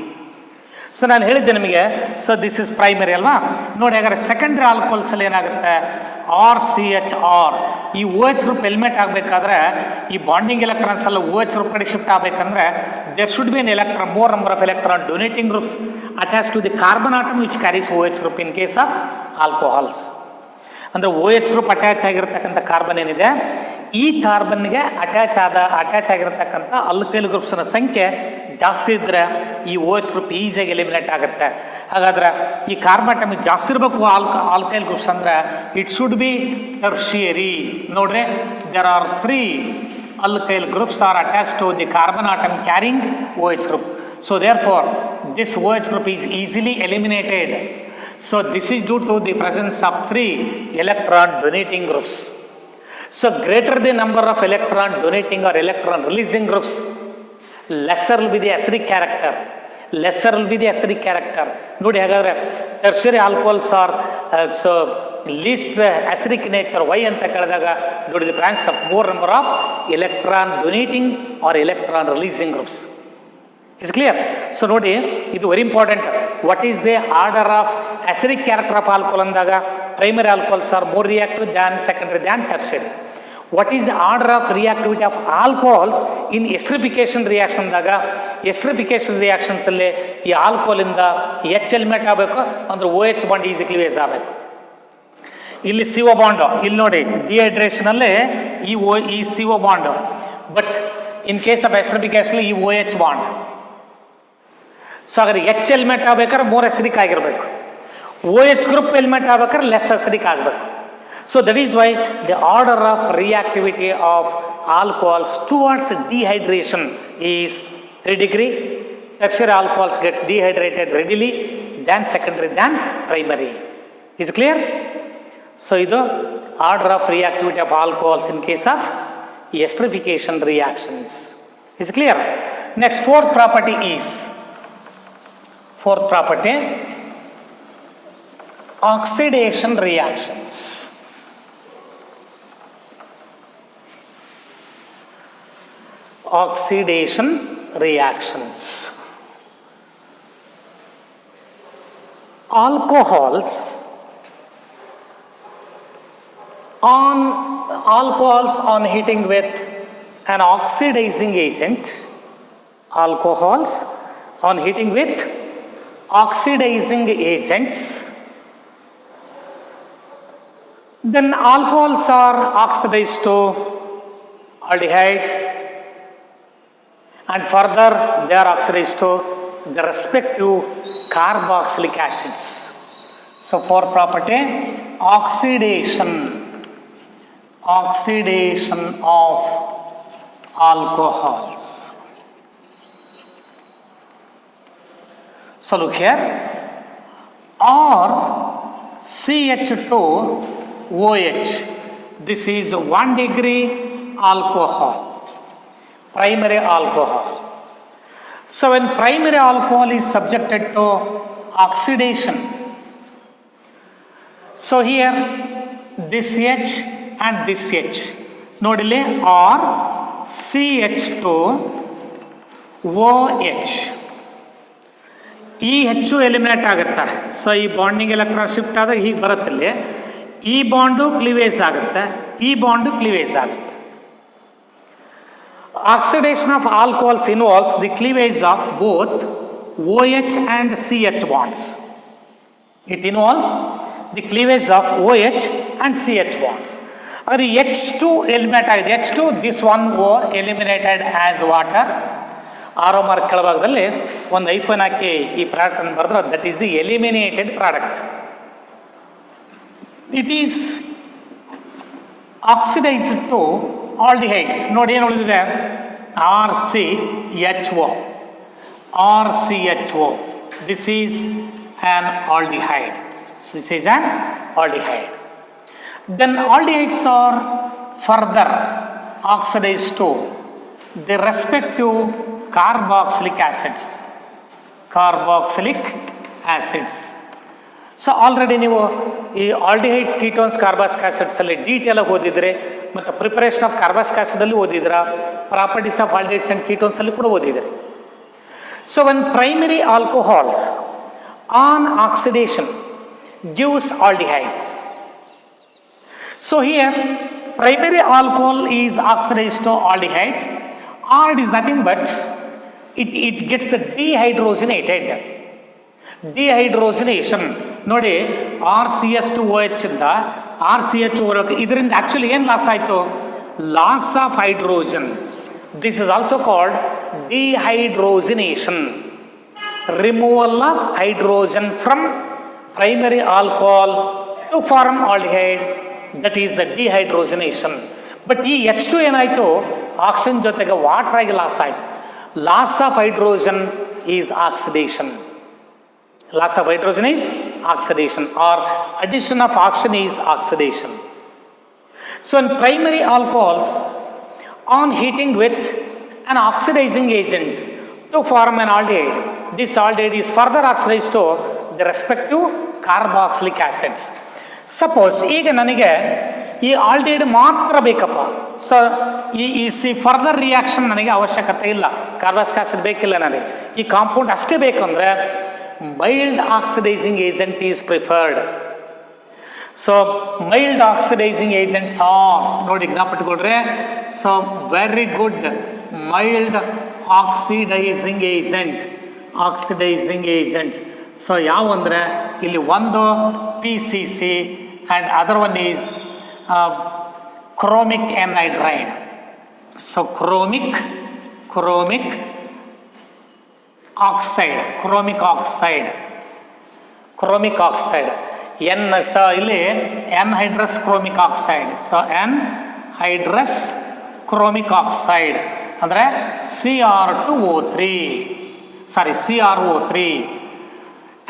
So ನಾನು ಹೇಳಿದ್ದೆ ನಿಮಗೆ, so this is primary ಅಲ್ವಾ. ನೋಡಿ ಹಾಗಾದ್ರೆ secondary alcohols ಅಲ್ಲಿ ಏನಾಗುತ್ತೆ, RCHR ಈ OH group element ಆಗಬೇಕಾದ್ರೆ ಈ ಬಾಂಡಿಂಗ್ ಎಲೆಕ್ಟ್ರಾನ್ಸ್ ಎಲ್ಲ OH ಗ್ರೂಪ್ ಕಡೆ ಶಿಫ್ಟ್ ಆಗಬೇಕಂದ್ರೆ there should be an electron, more number of electron donating groups attach to the carbon atom which carries OH group in case of alcohols. ಅಂದರೆ OH group attach ಆಗಿರತಕ್ಕಂಥ carbon ಏನಿದೆ, ಈ ಕಾರ್ಬನ್ಗೆ attach ಆಗಿರತಕ್ಕಂಥ alkyl ಗ್ರೂಪ್ಸ್ನ ಸಂಖ್ಯೆ ಜಾಸ್ತಿ ಇದ್ದರೆ ಈ OH ಗ್ರೂಪ್ ಈಸಿಯಾಗಿ ಎಲಿಮಿನೇಟ್ ಆಗುತ್ತೆ. ಹಾಗಾದ್ರೆ ಈ ಕಾರ್ಬನ್ ಆಟಮಿಕ್ ಜಾಸ್ತಿ ಇರಬೇಕು ಆಲ್ಕೈಲ್ ಗ್ರೂಪ್ಸ್ ಅಂದರೆ ಇಟ್ ಶುಡ್ ಬಿ ಟರ್ಷಿಯರಿ. ನೋಡ್ರಿ, there are 3 alkyl groups are attached to the carbon atom carrying OH group. So therefore this OH group is easily eliminated. So this is due to the presence of 3 electron donating groups. So greater the number of electron donating or electron releasing groups, lesser will be the acidic character. ನೋಡಿ ಹಾಗಾದ್ರೆ tertiary alcohols are so least acidic nature. Why ಅಂತ ಕೇಳಿದಾಗ ನೋಡಿ the plans of more number of electron donating or electron releasing groups. Is clear? So ನೋಡಿ, ಇದು very important. What is the order of acidic character of alcohol ಅಂದಾಗ primary alcohols are more reactive than secondary than tertiary. What is the order of reactivity of alcohols in esterification reaction ಅಂದಾಗ esterification ರಿಯಾಕ್ಷನ್ಸಲ್ಲಿ ಈ ಆಲ್ಕೋಹಾಲಿಂದ H element ಆಗಬೇಕು, ಅಂದ್ರೆ OH bond easy ಕ್ಲಿವೇಜ್ ಆಗಬೇಕು. ಇಲ್ಲಿ CO bond, ಇಲ್ಲಿ ನೋಡಿ ಡಿಹೈಡ್ರೇಷನಲ್ಲೇ ಈ CO bond, but in case of esterification ಈ OH ಬಾಂಡ್. ಸೊ ಹಾಗಾದ್ರೆ H ಎಲಿಮೆಂಟ್ ಆಗ್ಬೇಕಾದ್ರೆ ಮೋರ್ ಅಸಿಡಿಕ್ ಆಗಿರಬೇಕು, OH ಗ್ರೂಪ್ ಎಲಿಮೆಂಟ್ ಆಗ್ಬೇಕಾದ್ರೆ ಲೆಸ್ ಅಸಿಡಿಕ್ ಆಗಬೇಕು. So that is why the order of reactivity of alcohols towards dehydration is 3 degree. Tertiary alcohols gets dehydrated readily than secondary than primary. Is it clear? So ಇದು order of reactivity of alcohols in case of esterification reactions. Is it clear? Next, fourth property, oxidation reactions. Oxidation reactions. Alcohols on heating with an oxidizing agent, alcohols on heating with oxidizing agents, then alcohols are oxidized to aldehydes, and further they are oxidized to the respective carboxylic acids. So for property, oxidation of alcohols. So look here, or CH2OH. This is 1 degree alcohol, primary alcohol. So when primary alcohol is subjected to oxidation, so here this H and this H nodile are CH2OH. ಈ ಹೆಚ್ಚು eliminate ಆಗುತ್ತೆ. So ಈ bonding electron shift ಆದಾಗ ಹೀಗೆ ಬರುತ್ತಿಲ್ಲ, ಈ bond cleavage ಆಗುತ್ತೆ, ಈ ಬಾಂಡು ಕ್ಲಿವೇಜ್ ಆಗುತ್ತೆ. Oxidation of alcohols involves the cleavage of both OH and CH bonds. It involves the cleavage of OH and CH bonds. ಅದ್ರ H2 ಎಲಿಮಿನೇಟ್ ಆಗಿದೆ. H2 this one O eliminated as water. Arrow mark ಕೆಳಭಾಗದಲ್ಲಿ ಒಂದು ಐಫೋನ್ ಹಾಕಿ ಈ product ಅನ್ನು ಬರೆದ್ರೆ that is the eliminated product. It is oxidised to aldehydes. ನೋಡಿ ಏನು ಉಳಿದಿದೆ, RCHO. RCHO. This is an aldehyde. This is an aldehyde. Then aldehydes are further oxidized to the respective carboxylic acids. Carboxylic acids. So already ನೀವು ಈ aldehydes, ketones, carboxylic ಆಸಿಡ್ಸಲ್ಲಿ ಡೀಟೇಲಾಗಿ ಓದಿದರೆ, ಮತ್ತು preparation of carboxylic ಆಸಿಡಲ್ಲಿ ಓದಿದ್ರ, ಪ್ರಾಪರ್ಟೀಸ್ ಆಫ್ ಆಲ್ಡಿಹೈಡ್ಸ್ ಆ್ಯಂಡ್ ಕೀಟೋನ್ಸಲ್ಲಿ ಕೂಡ ಓದಿದರೆ. So when primary alcohols on oxidation gives aldehydes. So here primary alcohol is oxidized to aldehydes, or it is nothing but it gets dehydrogenated. Dehydrogenation ನೋಡಿ, RCH2OH ಇಂದ RCH ಇದರಿಂದ actually ಏನು loss ಆಯಿತು, loss of hydrogen. This is also called dehydrogenation, removal of hydrogen from primary alcohol to form aldehyde, that is the dehydrogenation. But ಈ H2 ಏನಾಯಿತು, oxygen ಜೊತೆಗೆ water ಆಗಿ loss ಆಯಿತು. Loss of hydrogen is oxidation. Loss of hydrogen is oxidation, or addition of oxygen is oxidation. So in primary alcohols, on heating with an oxidizing agent to form an aldehyde, this aldehyde is further oxidized to the respective carboxylic acids. Suppose ಈಗ ನನಗೆ ಈ aldehyde ಮಾತ್ರ ಬೇಕಪ್ಪ, so ಈ further reaction ನನಗೆ ಅವಶ್ಯಕತೆ ಇಲ್ಲ, carboxylic acid ಬೇಕಿಲ್ಲ ನನಗೆ, ಈ ಕಾಂಪೌಂಡ್ ಅಷ್ಟೇ ಬೇಕಂದ್ರೆ mild oxidizing agent is preferred. So mild oxidizing agents are, ನೋಡಿ ಜ್ಞಾಪಕಟ್ಕೊಳ್ರೆ, so very good mild oxidizing agents. So ಯಾವ ಅಂದರೆ ಇಲ್ಲಿ ಒಂದು PCC and other one is chromic anhydride. So chromic oxide N, so ಇಲ್ಲಿ anhydrous chromic oxide. So anhydrous chromic oxide ಅಂದರೆ CrO3.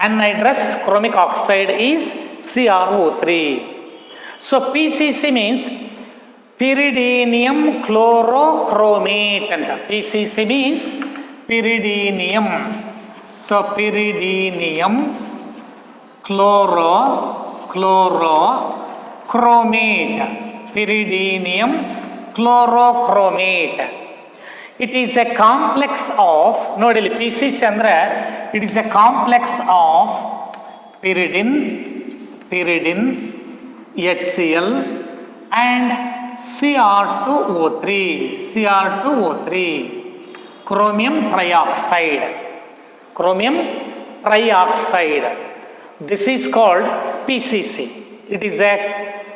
Anhydrous chromic oxide is CrO3. So PCC means pyridinium chlorochromate ಅಂತ. PCC means pyridinium. So pyridinium chlorochromate. Pyridinium chlorochromate. It is a complex of, ನೋಡಿ PCC ಅಂದರೆ it is a complex of pyridine, HCl and Cr2O3, chromium trioxide. This is called PCC. It is a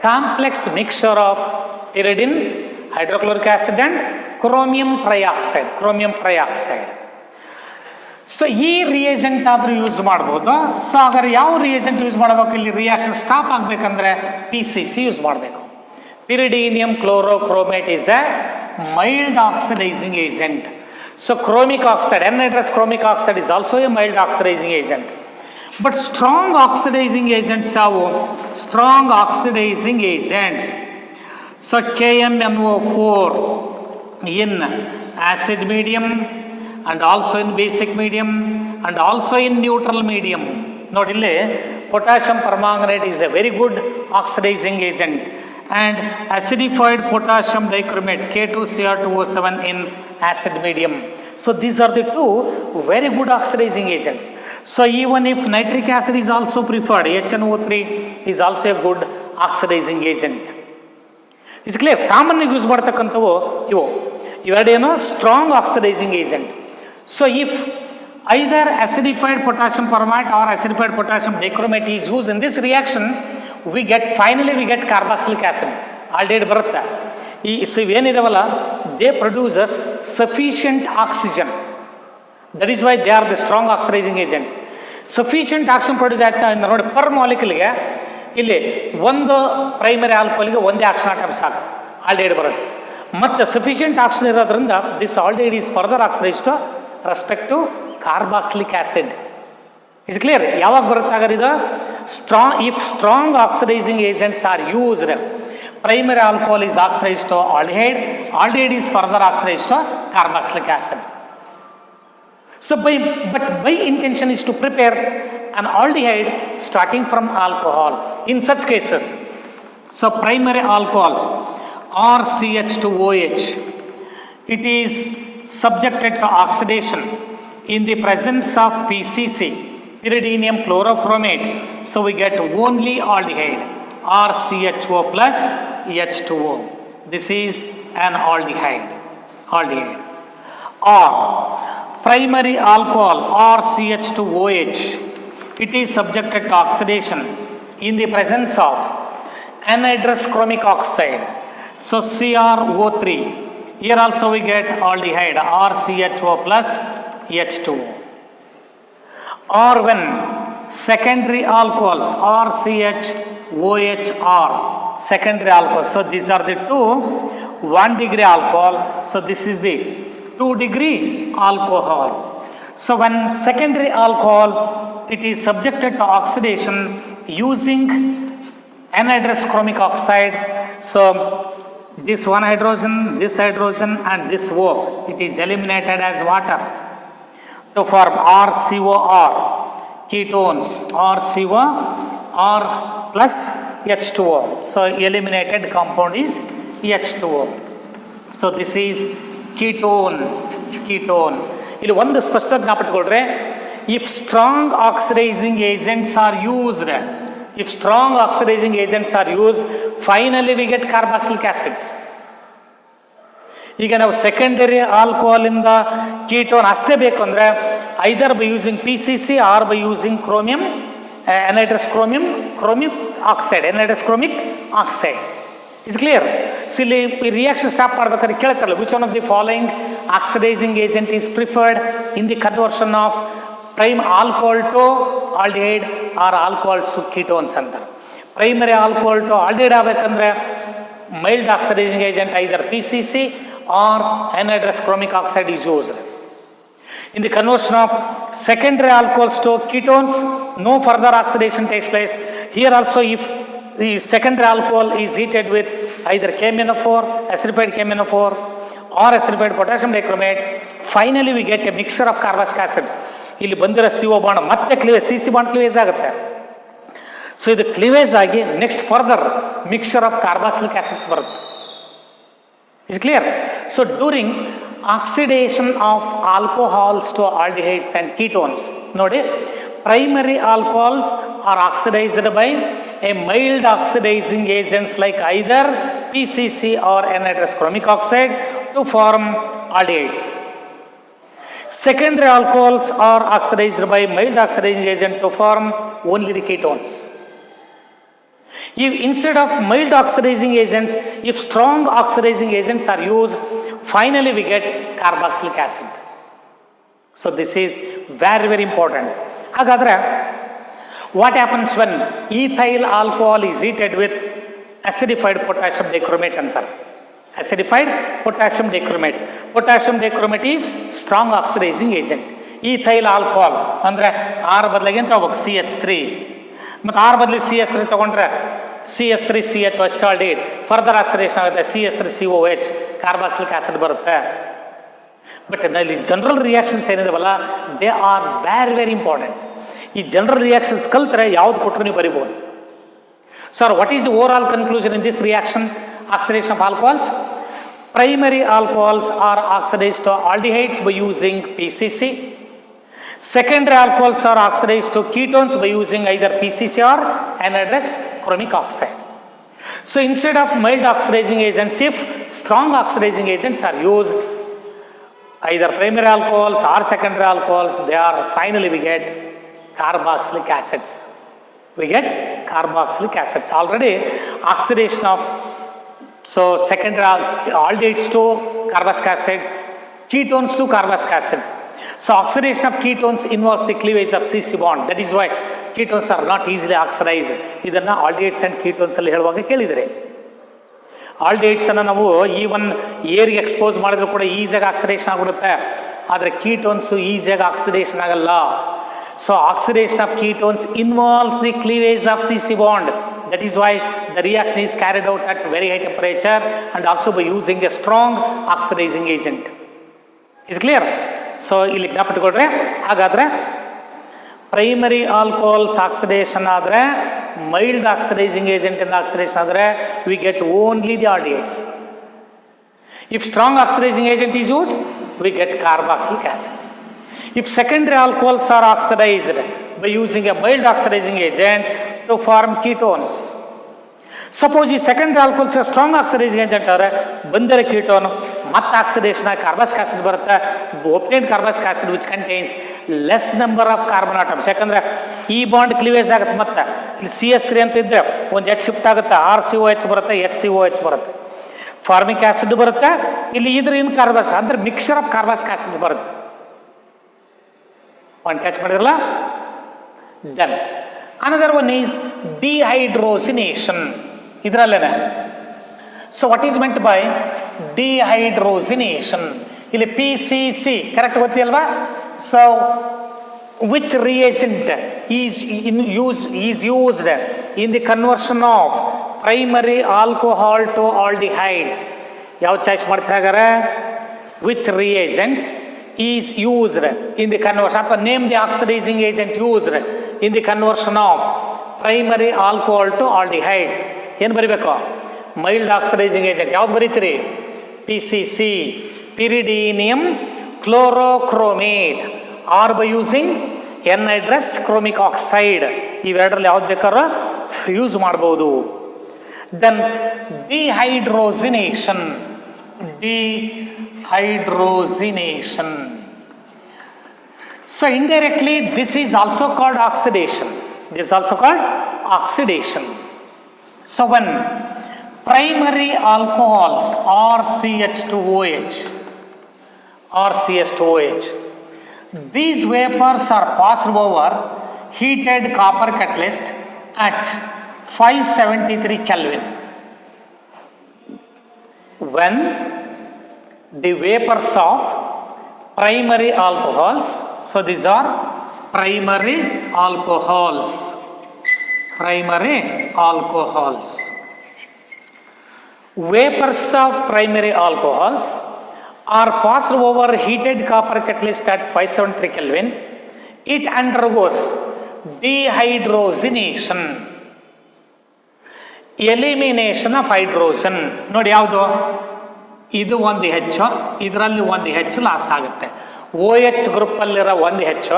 complex mixture of pyridine, hydrochloric acid and chromium trioxide. So ಈ reagent ಆದರೂ use ಮಾಡ್ಬೋದು. So ಹಾಗಾದ್ರೆ ಯಾವ reagent use ಮಾಡಬೇಕು, ಇಲ್ಲಿ reaction stop ಆಗಬೇಕಂದ್ರೆ PCC use ಮಾಡಬೇಕು. pyridinium chlorochromate is a mild oxidizing agent. So chromic oxide, anhydrous chromic oxide is also a mild oxidizing agent. But strong oxidizing agents are strong oxidizing agents. So KMNO4 in acid medium and also in basic medium and also in neutral medium. Nodille, potassium permanganate is a very good oxidizing agent, and acidified potassium dichromate K2Cr2O7 in acid medium. So these are the two very good oxidizing agents. So even if nitric acid is also preferred, HNO3 is also a good oxidizing agent. It's clear. Common use ಮಾಡ್ತಕ್ಕಂಥವು ಇವೆರಡೇನು strong oxidising agent. So if either acidified potassium permanganate or acidified potassium dichromate is used in this reaction, finally we get carboxylic acid. Aldehyde ಬರುತ್ತೆ. ಇವೇನಿದಾವಲ್ಲ, they produces sufficient oxygen. That is why they are the strong oxidizing agents. Sufficient oxygen produce ಆಗ್ತಾ ನೋಡಿ, per moleculeಗೆ ಇಲ್ಲಿ ಒಂದು primary ಆಲ್ಕೋಹಾಲ್ಗೆ ಒಂದೇ action atom ಸಾಕು, aldehyde ಬರುತ್ತೆ. ಮತ್ತು sufficient oxygen ಇರೋದ್ರಿಂದ this aldehyde is further oxidise to respect to carboxylic acid. Is clear? ಯಾವಾಗ ಬರುತ್ತೆ ಹಾಗಾದ್ರೆ ಇದು? If strong oxidising agents are used, primary alcohol is oxidized to aldehyde, aldehyde is further oxidized to carboxylic acid. So by intention is to prepare an aldehyde starting from alcohol. In such cases, so primary alcohols or CH2OH, it is subjected to oxidation in the presence of PCC, pyridinium chlorochromate. So we get only aldehyde or CHO plus H2O. This is an aldehyde. Or primary alcohol or CH2OH, it is subjected to oxidation in the presence of anhydrous chromic oxide. So CrO3. Here also we get aldehyde or CHO plus H2O. Or when secondary alcohols or CHOHR, secondary alcohol. So these are the two 1 degree alcohol. So this is the 2 degree alcohol. So when secondary alcohol, it is subjected to oxidation using anhydrous chromic oxide. So this one hydrogen and this O, it is eliminated as water to form RCOR, ketones, RCOR plus H2O. So eliminated compound is H2O. So this is ketone. ಇಲ್ಲಿ ಒಂದು ಸ್ಪಷ್ಟವಾಗಿ ಜ್ಞಾಪಕಟ್ಕೊಳ್ರೆ, if strong oxidising agents are used, finally we get carboxylic acids. ಈಗ ನಾವು secondary alcohol ಇಂದ ketone ಅಷ್ಟೇ ಬೇಕು ಅಂದ್ರೆ either by using PCC or by using anhydrous chromic oxide. Is clear? So ಇಲ್ಲಿ ರಿಯಾಕ್ಷನ್ ಸ್ಟಾಪ್ ಮಾಡ್ಬೇಕಾದ್ರೆ ಕೇಳ್ತಾರಲ್ಲ, which one of the following oxidising agent is preferred in the conversion of prime alcohol to aldehyde or alcohols to ketones ಅಂತಾರೆ. Primary alcohol to aldehyde ಆಗಬೇಕಂದ್ರೆ mild oxidising agent either PCC or anhydrous chromic oxide is used. In the conversion of secondary alcohols to ketones, no further oxidation takes place. Here also, if the secondary alcohol is heated with either KMnO4, acidified KMnO4 or acidified potassium dichromate, finally we get a mixture of carboxylic acids. ಇಲ್ಲಿ ಬಂದಿರೋ CO bond ಮತ್ತೆ CC bond cleavage ಆಗುತ್ತೆ. So ಇದು cleavage ಆಗಿ next further mixture of carboxylic acids ಬರುತ್ತೆ. Is clear? So during oxidation of alcohols to aldehydes and ketones, ನೋಡಿ, primary alcohols are oxidized by a mild oxidizing agents like either PCC or anhydrous chromic oxide to form aldehydes. Secondary alcohols are oxidized by mild oxidizing agent to form only the ketones. If instead of mild oxidizing agents, if strong oxidizing agents are used, finally we get carboxylic acid. So this is very, very important. Hagadre, what happens when ethyl alcohol is heated with acidified potassium dichromate antar? Acidified potassium dichromate. Potassium dichromate is strong oxidizing agent. Ethyl alcohol ಅಂದರೆ R ಬದಲಿಗೆ ಅಂತ ಹೋಗ್ಬೇಕು CH3, ಮತ್ತು R ಬದಲಿ CH3 ತೊಗೊಂಡ್ರೆ CH3CH ಅಸ್ಟಾಲ್ಡಿಹೈಡ್, further oxidation ಆಗುತ್ತೆ CH3COH, carboxylic acid ಬರುತ್ತೆ. But ಇಲ್ಲಿ ಜನರಲ್ ರಿಯಾಕ್ಷನ್ಸ್ ಏನಿದಾವಲ್ಲ ದೇ ಆರ್ ವೆರಿ ಇಂಪಾರ್ಟೆಂಟ್. ಈ ಜನರಲ್ ರಿಯಾಕ್ಷನ್ಸ್ ಕಲ್ತ್ರೆ ಯಾವ್ದು ಕೊಟ್ಟರು ನೀವು ಬರಿಬೋದು. Sir what is the overall conclusion in this reaction oxidation of alcohols? Primary alcohols are oxidized to aldehydes by using PCC. Secondary alcohols are oxidized to ketones by using either PCC or anhydrous chromic oxide. So instead of mild oxidizing agents, if strong oxidizing agents are used, either primary alcohols or secondary alcohols, they are finally we get carboxylic acids. We get carboxylic acids. Already oxidation of secondary aldehydes to carboxylic acids, ketones to carboxylic acid. So oxidation of ketones involves the cleavage of CC bond. That is why ketones are not easily oxidized. ಇದನ್ನ aldehydes and ketones ಅಲ್ಲಿ ಹೇಳುವಾಗ ಕೇಳಿದರೆ, aldehydes ಅನ್ನು ನಾವು even ಏರ್ಗೆ expose ಮಾಡಿದ್ರು ಕೂಡ ಈಸಿಯಾಗಿ oxidation ಆಗಿಬಿಡುತ್ತೆ, ಆದರೆ ಕೀಟೋನ್ಸು ಈಸಿಯಾಗಿ ಆಕ್ಸಿಡೇಷನ್ ಆಗಲ್ಲ. So oxidation of ketones involves the cleavage of CC bond. That is why the reaction is carried out at very high temperature and also by using a strong oxidizing agent. Is clear? So ಇಲ್ಲಿ ಜ್ಞಾಪಕಟ್ಕೊಳ್ರೆ, ಹಾಗಾದರೆ primary alcohols oxidation ಆದರೆ, mild oxidising ಏಜೆಂಟಿಂದ oxidation ಆದರೆ we get only the aldehydes. If strong oxidising agent is use V get carboxylic acid. If secondary alcohols are oxidized by using a mild oxidizing agent to form ketones. Suppose ಈ secondary alcohols strong oxidizing agent ಆದರೆ ಬಂದರೆ ketone ಮತ್ತೆ oxidation ಆಗಿ carboxylic acid ಬರುತ್ತೆ. obtained carboxylic acid which contains less number of carbon atoms. ಯಾಕಂದರೆ ಈ bond cleavage ಆಗುತ್ತೆ, ಮತ್ತೆ ಇಲ್ಲಿ CH3 ಅಂತ ಇದ್ದರೆ ಒಂದು H ಶಿಫ್ಟ್ ಆಗುತ್ತೆ, RCOH ಬರುತ್ತೆ, HCOH ಬರುತ್ತೆ, ಫಾರ್ಮಿಕ್ ಆಸಿಡ್ ಬರುತ್ತೆ. ಇಲ್ಲಿ ಇದ್ರ ಇನ್ ಕಾರ್ಬಾಕ್ಸಿಲಿಕ್ ಅಂದರೆ ಮಿಕ್ಸ್ಚರ್ ಆಫ್ ಕಾರ್ಬಾಕ್ಸಿಲಿಕ್ ಆಸಿಡ್ ಬರುತ್ತೆ. One catch ಮಾಡಿರಲ್ಲ? Done. Another one is dehydrogenation. ಇದರಲ್ಲೇನೆ. So what is meant by dehydrogenation? ಇಲ್ಲಿ PCC ಕರೆಕ್ಟ್ ಗೊತ್ತಿಲ್ವಾ? So which reagent is used in the conversion of primary alcohol to aldehydes? ಯಾವ choice ಮಾಡ್ತಾರೆ ಹಾಗಾದ್ರೆ? Which reagent is used in the conversion, ಅಥವಾ name the oxidizing agent used in the conversion of primary alcohol to aldehydes. ಏನು ಬರೀಬೇಕು? Mild oxidising agent ಯಾವ್ದು ಬರೀತೀರಿ? PCC, pyridinium chlorochromate, or by using anhydrous chromic oxide. ಇವೆರಡರಲ್ಲಿ ಯಾವ್ದು ಬೇಕಾದ್ರೂ use ಮಾಡ್ಬೋದು. Then dehydrogenation. So indirectly this is also called oxidation. This is also called oxidation. So when primary alcohols or CH2OH, these vapors are passed over heated copper catalyst at 573 Kelvin. When the vapors of primary alcohols, so these are primary alcohols, vapors of primary alcohols are passed over heated copper catalyst at 573 Kelvin. It undergoes dehydrogenation, elimination of hydrogen. ನೋಡಿ ಯಾವುದು? ಇದು ಒಂದು ಹೆಚ್ಚು, ಇದರಲ್ಲಿ ಒಂದು ಹೆಚ್ಚು loss ಆಗುತ್ತೆ. OH ಗ್ರೂಪಲ್ಲಿರೋ ಒಂದು ಹೆಚ್ಚು,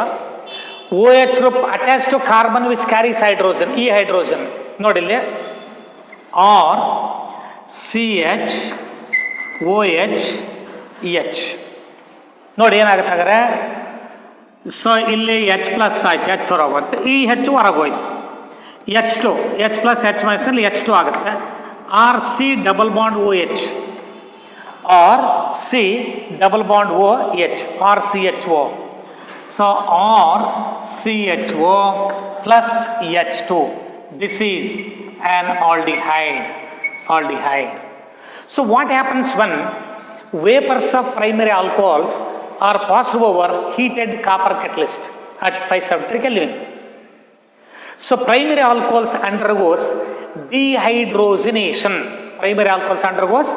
OH group attach to carbon which carries hydrogen, ಈ ಹೈಡ್ರೋಜನ್ ನೋಡಿಲ್ಲಿ ಆರ್ CH ನೋಡಿ ಏನಾಗುತ್ತೆ ಹಾಗಾದ್ರೆ? ಸೊ ಇಲ್ಲಿ H+ ಆಯ್ತು, H ಹೊರಗೋಗುತ್ತೆ, ಈ ಹೆಚ್ಚು ಹೊರಗೋಯ್ತು, H2 H+H- H2 ಆಗುತ್ತೆ. RC double bond OH or C double bond OH or CHO. So RCHO plus H2. This is an aldehyde. So what happens when vapors of primary alcohols are passed over heated copper catalyst at 573 Kelvin. So primary alcohols undergoes dehydrogenation. Primary alcohols undergoes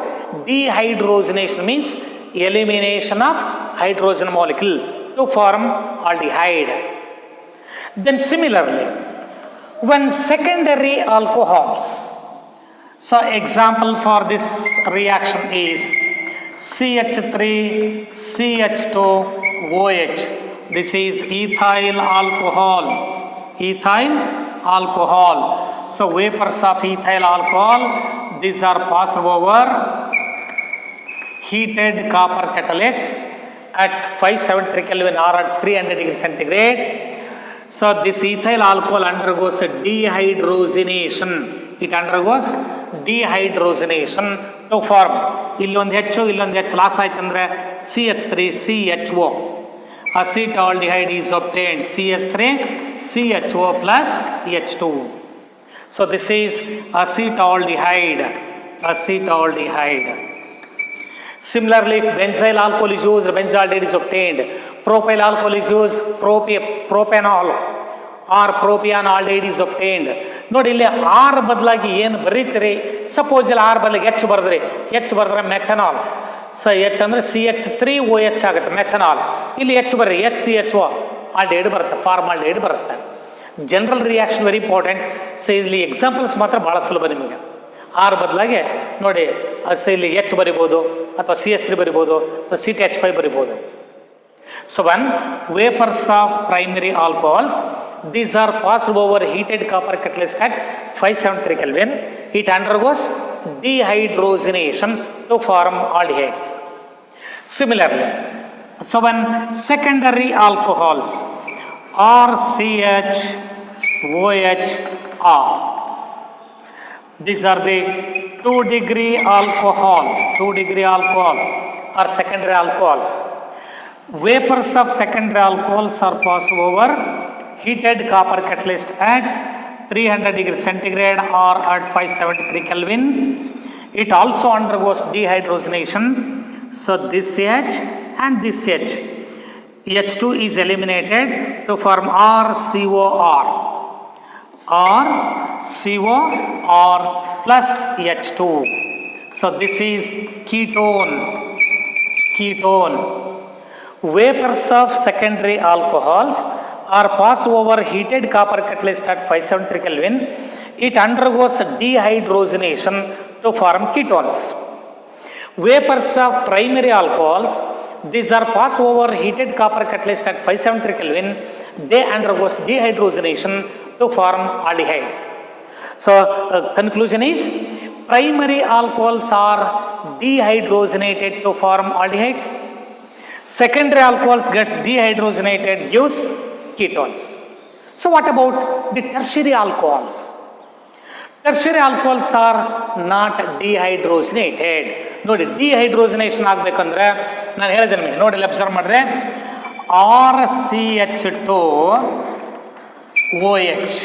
dehydrogenation, means elimination of hydrogen molecule to form aldehyde. Then similarly, when secondary alcohols, so example for this reaction is CH3 CH2 OH. This is ethyl alcohol. Ethyl alcohol. So vapors of ethyl alcohol, these are passed over heated copper catalyst at 573 Kelvin or at 300 degrees centigrade. So this ethyl alcohol undergoes a dehydrogenation. It undergoes dehydrogenation to form illond H loss aitandre CH3 CHO. Acetaldehyde is obtained, CH3 CHO plus H2. So this is acetaldehyde. Similarly, if benzyl alcohol is used, benzaldehyde is obtained. Propyl alcohol is used, propanol or propianaldehyde is obtained. ನೋಡಿ ಇಲ್ಲಿ R ಬದಲಾಗಿ ಏನು ಬರೀತೀರಿ, suppose ಇಲ್ಲಿ R ಬದಲಾಗಿ H ಬರೆದ್ರಿ, H ಬರೆದ್ರೆ methanol. So H ಅಂದರೆ CH3OH ಆಗುತ್ತೆ methanol. ಇಲ್ಲಿ ಎಚ್ ಬರ್ರಿ, HCHO ಆಲ್ಡಿಹೈಡ್ ಬರುತ್ತೆ, ಫಾರ್ಮಾಲ್ಡಿಹೈಡ್ ಬರುತ್ತೆ. General reaction very important. So ಇಲ್ಲಿ ಎಕ್ಸಾಂಪಲ್ಸ್ ಮಾತ್ರ ಭಾಳ ಸುಲಭ ನಿಮಗೆ. ಆರ್ ಬದಲಾಗಿ ನೋಡಿ, ಸೊ ಇಲ್ಲಿ ಎಚ್ ಬರಿಬೋದು ಅಥವಾ CH3 ಬರಿಬೋದು ಅಥವಾ CH5 ಬರಿಬೋದು. So one vapours of primary alcohols, these are passed over heated copper catalyst at 573 Kelvin. It undergoes dehydrogenation to form aldehydes. Similarly, so when secondary alcohols RCHOHR, these are the 2-degree alcohol or secondary alcohols. Vapors of secondary alcohols are passed over heated copper catalyst at 300 degrees centigrade or at 573 Kelvin. It also undergoes dehydrogenation. So this H and this H, H2 is eliminated to form RCOR plus H2. So this is ketone. Vapors of secondary alcohols are passed over heated copper catalyst at 573 Kelvin. It undergoes dehydrogenation to form ketones. Vapors of primary alcohols, these are passed over heated copper catalyst at 573 Kelvin. They undergoes dehydrogenation to form aldehydes. So conclusion is, primary alcohols are dehydrogenated to form aldehydes. Secondary alcohols gets dehydrogenated, gives ketones. So what about the tertiary alcohols? Tertiary alcohols are not dehydrogenated. ನೋಡಿ, ಡಿಹೈಡ್ರೋಜನೇಷನ್ ಆಗಬೇಕಂದ್ರೆ ನಾನು ಹೇಳಿದೆ ನಿಮಗೆ, ನೋಡಿ ಇಲ್ಲಿ observe ಮಾಡಿದ್ರೆ RCH2OH,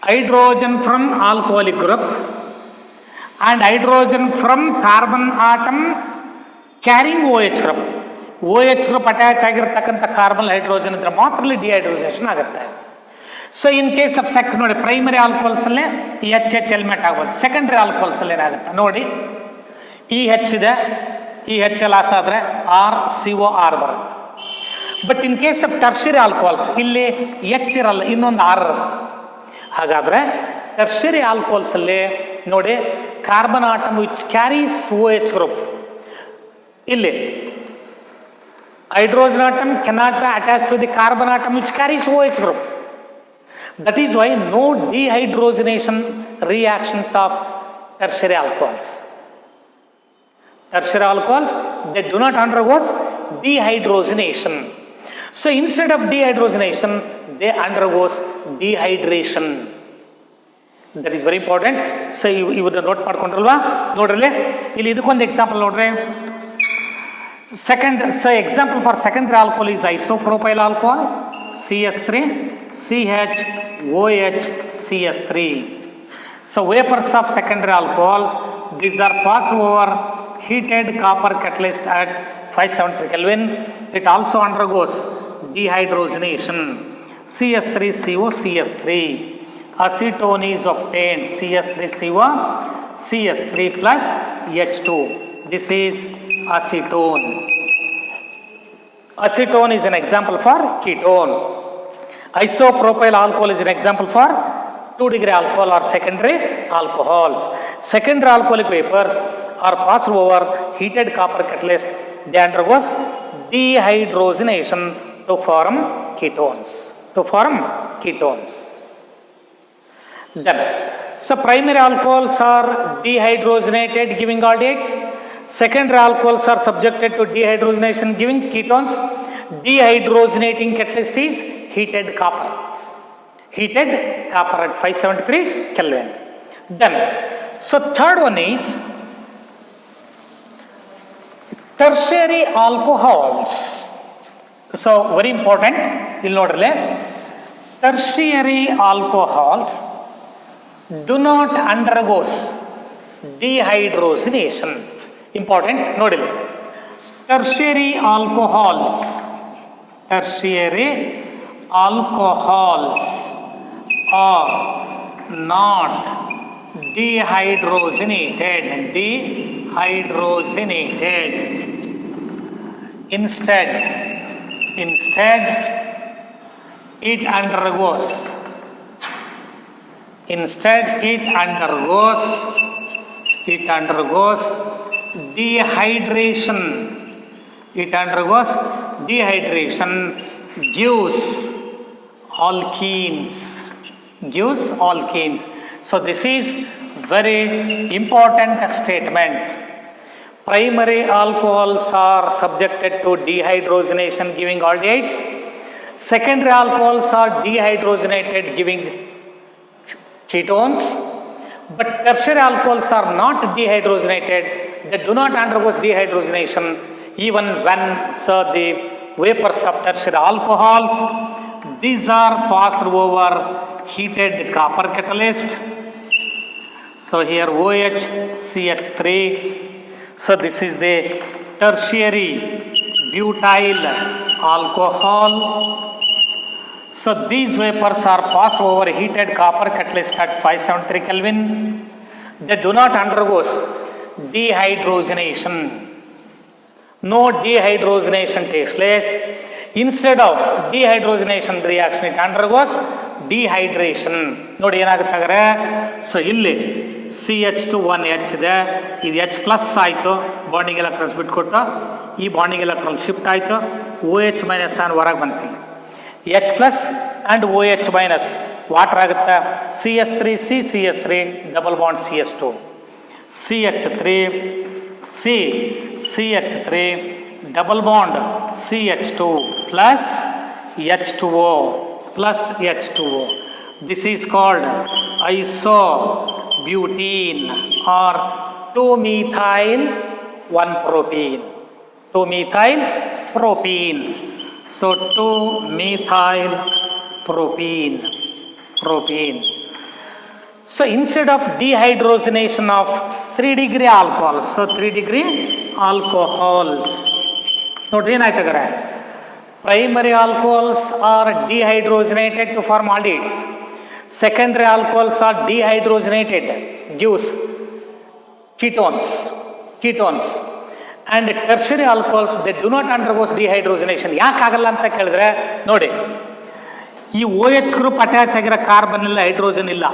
hydrogen from alcoholic group and hydrogen from carbon atom carrying OH group. OH group attach ಆಗಿರ್ತಕ್ಕಂಥ carbon hydrogen ಇದ್ರೆ ಮಾತ್ರ ಡಿಹೈಡ್ರೋಜನೇಷನ್ ಆಗುತ್ತೆ. ಸೊ ಇನ್ ಕೇಸ್ ಆಫ್ ನೋಡಿ, ಪ್ರೈಮರಿ ಆಲ್ಕೋಹಾಲ್ಸಲ್ಲೇ HH ಎಲಿಮೆಂಟ್ ಆಗ್ಬೋದು. ಸೆಕೆಂಡ್ರಿ ಆಲ್ಕೋಹಾಲ್ಸಲ್ಲಿ ಏನಾಗುತ್ತೆ ನೋಡಿ, EH ಇದೆ, EH ಲಾಸ್ ಆದರೆ RCOR ಬರುತ್ತೆ. But in case of tertiary alcohols ಇಲ್ಲಿ H ಇರಲ್ಲ, ಇನ್ನೊಂದು R ಇರುತ್ತೆ. ಹಾಗಾದರೆ ಟರ್ಷರಿ ಆಲ್ಕೋಹಾಲ್ಸಲ್ಲಿ ನೋಡಿ, carbon atom which carries OH group, ಇಲ್ಲಿ hydrogen atom cannot be attached to the carbon atom which carries OH group. That is why no dehydrogenation reactions of tertiary alcohols. Tertiary alcohols, they do not undergo dehydrogenation. So instead of dehydrogenation, they undergo dehydration. That is very important. So you would note ಮಾಡ್ಕೊಂಡ್ರಲ್ವಾ, ನೋಡ್ರಲ್ಲೇ ಇಲ್ಲಿ ಇದಕ್ಕೊಂದು example ನೋಡ್ರಿ. Example for secondary alcohol is isopropyl alcohol, CS3, CHOH, CS3. So vapors of secondary alcohols, these are passed over heated copper catalyst at 573 Kelvin. It also undergoes dehydrogenation. CS3CO CS3. Acetone is obtained. CS3CO CS3 plus H2. This is acetone. Acetone is an example for ketone. Isopropyl alcohol is an example for 2-degree alcohol or secondary alcohols. Secondary alcoholic vapors are passed over heated copper catalyst. They undergoes dehydrogenation to form ketones. Then, so primary alcohols are dehydrogenated giving aldehydes. Secondary alcohols are subjected to dehydrogenation giving ketones. Dehydrogenating catalyst is heated copper at 573 Kelvin. Then, so third one is tertiary alcohols. So very important, you'll note tertiary alcohols do not undergo dehydrogenation. Important, note tertiary alcohols are not dehydrogenated. Instead it undergoes dehydration. Gives alkenes. So this is very important statement. Primary alcohols are subjected to dehydrogenation giving aldehydes. Secondary alcohols are dehydrogenated giving ketones. But tertiary alcohols are not dehydrogenated. They do not undergo dehydrogenation even when the vapors of tertiary alcohols. These are passed over heated copper catalyst. So here OH, CH3. So this is the tertiary butyl alcohol. So these vapors are passed over heated copper catalyst at 573 Kelvin. They do not undergo dehydrogenation. No dehydrogenation takes place. Instead of dehydrogenation reaction, it undergoes dehydration. ನೋಡಿ ಏನಾಗುತ್ತಾಗರೆ, so ಇಲ್ಲಿ CH2 ಇದೆ, ಇದು H plus ಆಯಿತು, bonding electrons ಬಿಟ್ಕೊಟ್ಟು ಈ bonding electron shift ಆಯಿತು, OH minus on ಹೊರಗೆ ಬಂತಿಲ್ಲ. H plus and OH minus water ಆಗುತ್ತೆ, CS3 double bond CS2, CH3 double bond CH2 plus H2O. This is called isobutene or 2-methyl 1-propene. 2-methyl propene. So 2-methyl propene. So instead of dehydrogenation of 3-degree alcohols, so 3-degree alcohols. ನೋಡಿ ಏನಾಯ್ತಾಗರೆ, primary alcohols are dehydrogenated to form aldehydes. Secondary alcohols are dehydrogenated, gives ketones. And tertiary alcohols, they do not undergo dehydrogenation. ಯಾಕೆ ಆಗಲ್ಲ ಅಂತ ಕೇಳಿದ್ರೆ ನೋಡಿ, ಈ OH group attach ಆಗಿರೋ carbon ಇಲ್ಲ, hydrogen ಇಲ್ಲ.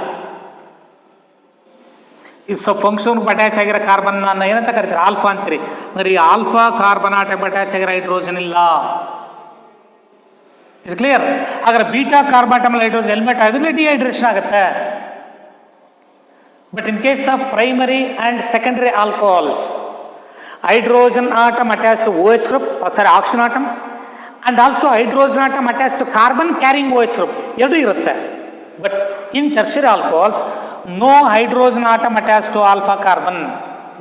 ಇಸ್ ಫಂಕ್ಷನ್ ಅಟ್ಯಾಚ್ ಆಗಿರೋ ಕಾರ್ಬನ್ ನಾನು ಏನಂತ ಕರಿತೀರಿ, ಆಲ್ಫಾ ಅಂತೀರಿ. ಅಂದ್ರೆ ಈ ಆಲ್ಫಾ ಕಾರ್ಬನ್ ಅಟ್ಯಾಚ್ ಆಗಿರೋ ಹೈಡ್ರೋಜನ್ ಇಲ್ಲ. Is clear? ಹಾಗಾದ್ರೆ ಬೀಟಾ ಕಾರ್ಬಾಟಮಲ್ ಹೈಡ್ರೋಜನ್ ಎಲಿಮೆಂಟ್ ಆಗಿದ್ರೆ ಡಿಹೈಡ್ರೇಷನ್ ಆಗುತ್ತೆ. But in case of primary and secondary alcohols, hydrogen atom attached to OH group, oxygen atom, and also hydrogen atom attached to carbon carrying OH group. ಎರಡು ಇರುತ್ತೆ. But in tertiary alcohols, no hydrogen atom attached to alpha carbon.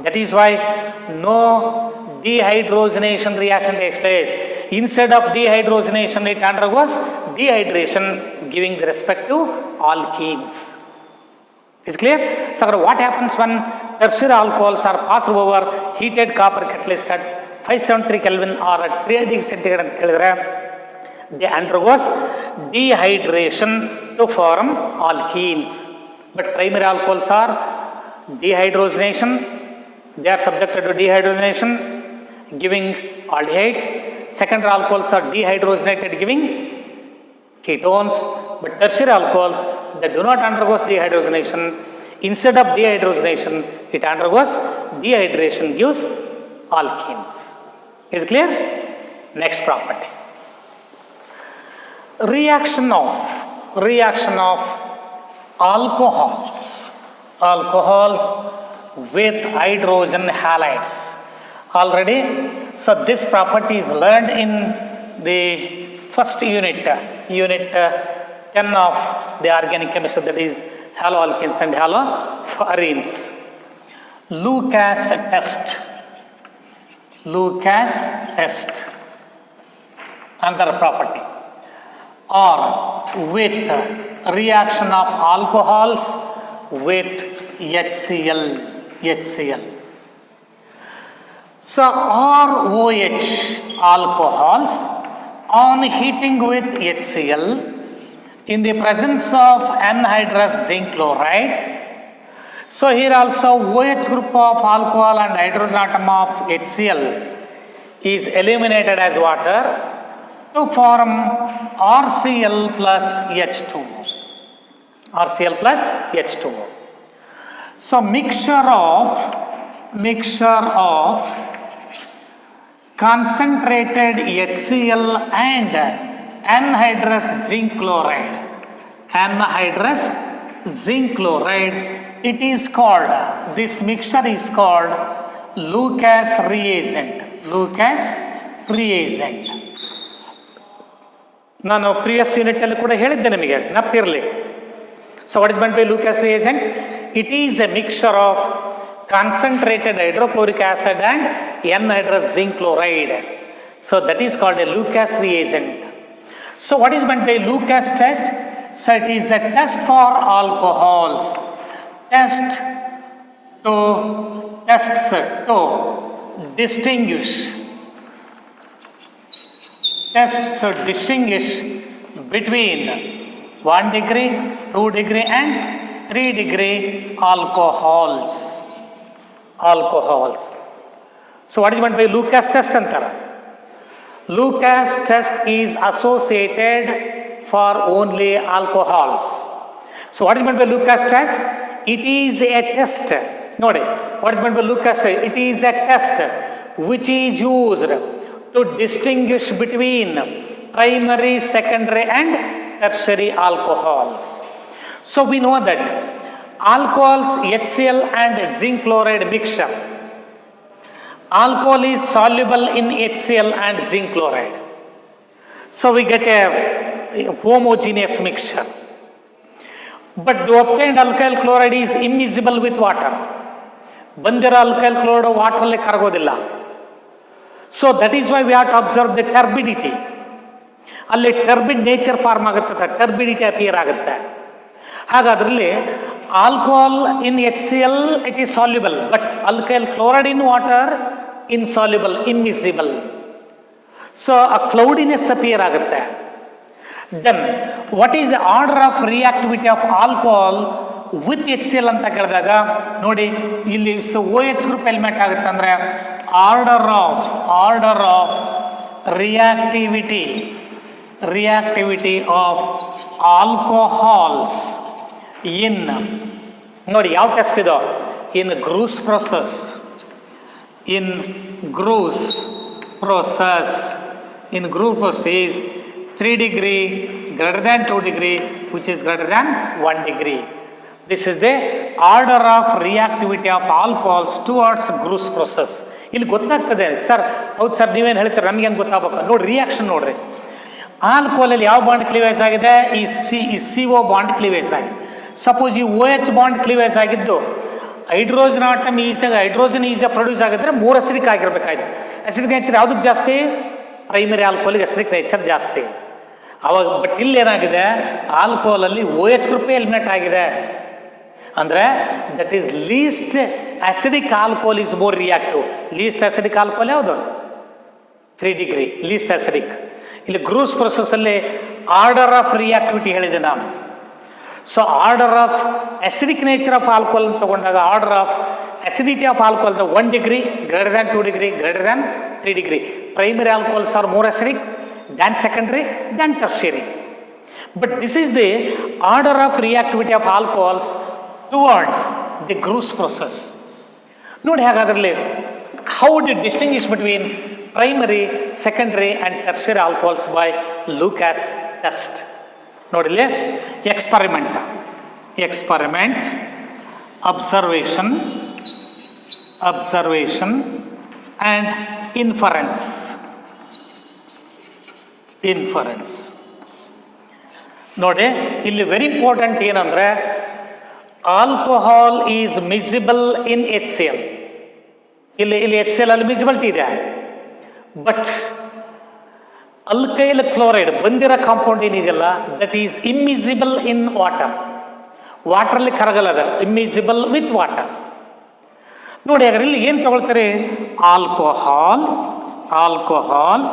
That is why no dehydrogenation reaction takes place. Instead of dehydrogenation, it undergoes dehydration, giving the respective alkenes. Is clear? So what happens when tertiary alcohols are passed over heated copper catalyst at 573 kelvin or 3 degree centigrade ಅಂತ ಕೇಳಿದರೆ they undergoes dehydration to form alkenes. But primary alcohols are dehydrogenation, they are subjected to dehydrogenation giving aldehydes. Secondary alcohols are dehydrogenated giving ketones, but tertiary alcohols that do not undergo dehydrogenation, instead of dehydrogenation it undergoes dehydration, gives alkenes. Is clear? Next property, reaction of alcohols with hydrogen halides. Already, so this property is learned in the first unit 10 of the organic chemistry, that is haloalkanes and haloarenes. Lucas test, another property, or with reaction of alcohols with HCl. So ROH alcohols on heating with HCl in the presence of anhydrous zinc chloride. So here also OH group of alcohol and hydrogen atom of HCl is eliminated as water to form RCl plus H2O. So mixture of concentrated HCl and anhydrous zinc chloride, it is called, this mixture is called Lucas reagent. ನಾನು previous ಯೂನಿಟಲ್ಲಿ ಕೂಡ ಹೇಳಿದ್ದೆ ನಿಮಗೆ, ಜ್ಞಾಪತಿರಲಿ. So what is meant by Lucas reagent? It is a mixture of concentrated hydrochloric acid and anhydrous zinc chloride. So that is called a Lucas reagent. So what is meant by Lucas test? So it is a test for alcohols. Tests to distinguish between 1 degree, 2 degree and 3 degree alcohols. So what is meant by Lucas test antara? Lucas test is associated for only alcohols. So what is meant by Lucas test? It is a test. Nodi, what is meant by Lucas test? It is a test which is used to distinguish between primary, secondary and tertiary alcohols. So we know that alcohols, HCl and zinc chloride mixture, alcohol is soluble in HCl and zinc chloride. So we get a homogeneous mixture. But the obtained alkyl chloride is immiscible with water. Bandira alkyl chloride water alle karagodilla. So that is why we have to observe the turbidity. ಅಲ್ಲಿ turbid nature form ಆಗುತ್ತೆ, turbidity appear ಆಗುತ್ತೆ. ಹಾಗಾದ್ರಲ್ಲಿ alcohol in HCl it is soluble, but alkyl chloride in water insoluble, immiscible. So ಆ cloudiness appear ಆಗುತ್ತೆ. Then what is the order of reactivity of alcohol with HCl ಅಂತ ಕೇಳಿದಾಗ ನೋಡಿ, ಇಲ್ಲಿ so OH group element ಆಗುತ್ತೆ ಅಂದರೆ order of reactivity of alcohols in, ನೋಡಿ ಯಾವ ಟೆಸ್ಟ್ ಇದು, in Gruce process is 3 degree greater than 2 degree which is greater than 1 degree. This is the order of reactivity of alcohols towards Gruce process. ಇಲ್ಲಿ ಗೊತ್ತಾಗ್ತದೆ sir, ಹೌದು sir ನೀವೇನು ಹೇಳ್ತೀರ, ನಮ್ಗೆ ಹೆಂಗೆ ಗೊತ್ತಾಗಬೇಕು ನೋಡಿ, ರಿಯಾಕ್ಷನ್ ನೋಡ್ರಿ. ಆಲ್ಕೋಹಾಲಲ್ಲಿ ಯಾವ ಬಾಂಡ್ ಕ್ಲೀವೇಜ್ ಆಗಿದೆ, ಈ CO ಬಾಂಡ್ ಕ್ಲೀವೇಜ್ ಆಗಿದೆ. ಸಪೋಸ್ ಈ OH ಬಾಂಡ್ ಕ್ಲೀವೇಜ್ ಆಗಿದ್ದು ಹೈಡ್ರೋಜನ್ ಆಟಮ್ ಹೈಡ್ರೋಜನ್ ಈಸಿಯಾಗಿ ಪ್ರೊಡ್ಯೂಸ್ ಆಗಿದ್ರೆ 3 ಅಸಿಡಿಕ್ ಆಗಿರ್ಬೇಕಾಯ್ತು. ಅಸಿಡಿಕ್ ನೇಚರ್ ಯಾವುದಕ್ಕೆ ಜಾಸ್ತಿ? ಪ್ರೈಮರಿ ಆಲ್ಕೋಹಾಲಿಗೆ ಅಸಿಡಿಕ್ ನೇಚರ್ ಜಾಸ್ತಿ. ಅವಾಗ ಬಟ್ ಇಲ್ಲಿ ಏನಾಗಿದೆ, ಆಲ್ಕೋಹಾಲಲ್ಲಿ OH ಗ್ರೂಪೇ ಎಲಿಮಿನೇಟ್ ಆಗಿದೆ. ಅಂದರೆ that is least acidic alcohol is more reactive. Least acidic alcohol ಯಾವುದು? 3 ಡಿಗ್ರಿ ಲೀಸ್ಟ್ ಅಸಿಡಿಕ್. ಇಲ್ಲಿ ಗ್ರೂಸ್ ಪ್ರೊಸೆಸ್ಸಲ್ಲಿ ಆರ್ಡರ್ ಆಫ್ ರಿಯಾಕ್ಟಿವಿಟಿ ಹೇಳಿದೆ ನಾನು. So order of acidic nature of alcohol ತಗೊಂಡಾಗ order of acidity of alcohol, the 1 degree, greater than 2 degree, greater than 3 degree. Primary alcohols are more acidic than secondary than tertiary. But this is the order of reactivity of alcohols towards the Groos process. ನೋಡಿ ಹಾಗಾದ್ರಲ್ಲಿ how would you distinguish between primary, secondary and tertiary alcohols by Lucas test? ನೋಡಿಲ್ಲಿ experiment, observation and inference. ನೋಡಿ ಇಲ್ಲಿ very important ಏನಂದ್ರೆ alcohol is miscible in HCl. ಇಲ್ಲಿ HCl ಅಲ್ಲಿ miscibility ಇದೆ. But alkyl chloride ಬಂದಿರೋ compound ಏನಿದೆಯಲ್ಲ that is immiscible in ವಾಟರಲ್ಲಿ ಕರಗಲ್ಲ, ಅದ ಇಮ್ಮಿಸಿಬಲ್ ವಿತ್ ವಾಟರ್. ನೋಡಿ ಹಾಗಾದ್ರೆ ಇಲ್ಲಿ ಏನು ತಗೊಳ್ತಾರೆ, alcohol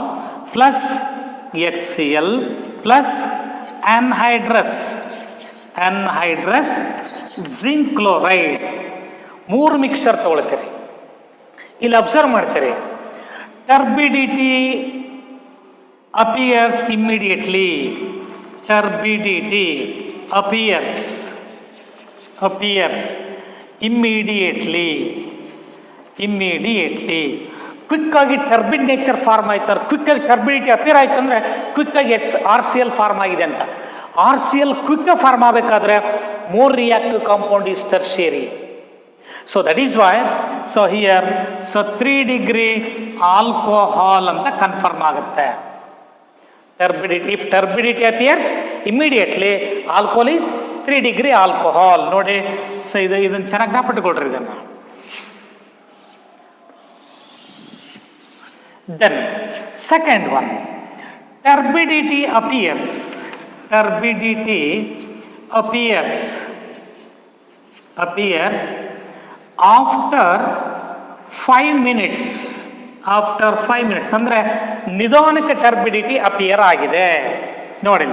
plus HCl plus anhydrous zinc chloride 3 mixer ತಗೊಳ್ತೀರಿ. ಇಲ್ಲಿ ಅಬ್ಸರ್ವ್ ಮಾಡ್ತೀರಿ, turbidity appears immediately, immediately quick ಆಗಿ ಟರ್ಬಿಡ್ ನೇಚರ್ ಫಾರ್ಮ್ ಆಯ್ತಾರೆ. ಕ್ವಿಕ್ ಆಗಿ ಟರ್ಬಿಡಿಟಿ ಅಪಿಯರ್ ಆಯ್ತು ಅಂದರೆ ಕ್ವಿಕ್ ಆಗಿ RCl ಫಾರ್ಮ್ ಆಗಿದೆ ಅಂತ. RCl ಕ್ವಿಕ್ ಫಾರ್ಮ್ ಆಗಬೇಕಾದ್ರೆ more reactive compound is tertiary. So that is why here 3 degree alcohol ಅಂತ ಕನ್ಫರ್ಮ್ ಆಗುತ್ತೆ. if turbidity appears immediately, alcohol is 3 degree alcohol. ನೋಡಿ ಸೊ ಇದನ್ನು ಚೆನ್ನಾಗಿ ಜ್ಞಾಪಕಟ್ಕೊಳ್ರಿ ಇದನ್ನು. Then second one, turbidity appears after 5 minutes. ಅಂದರೆ ನಿಧಾನಕ್ಕೆ turbidity appear ಆಗಿದೆ. ನೋಡಿ,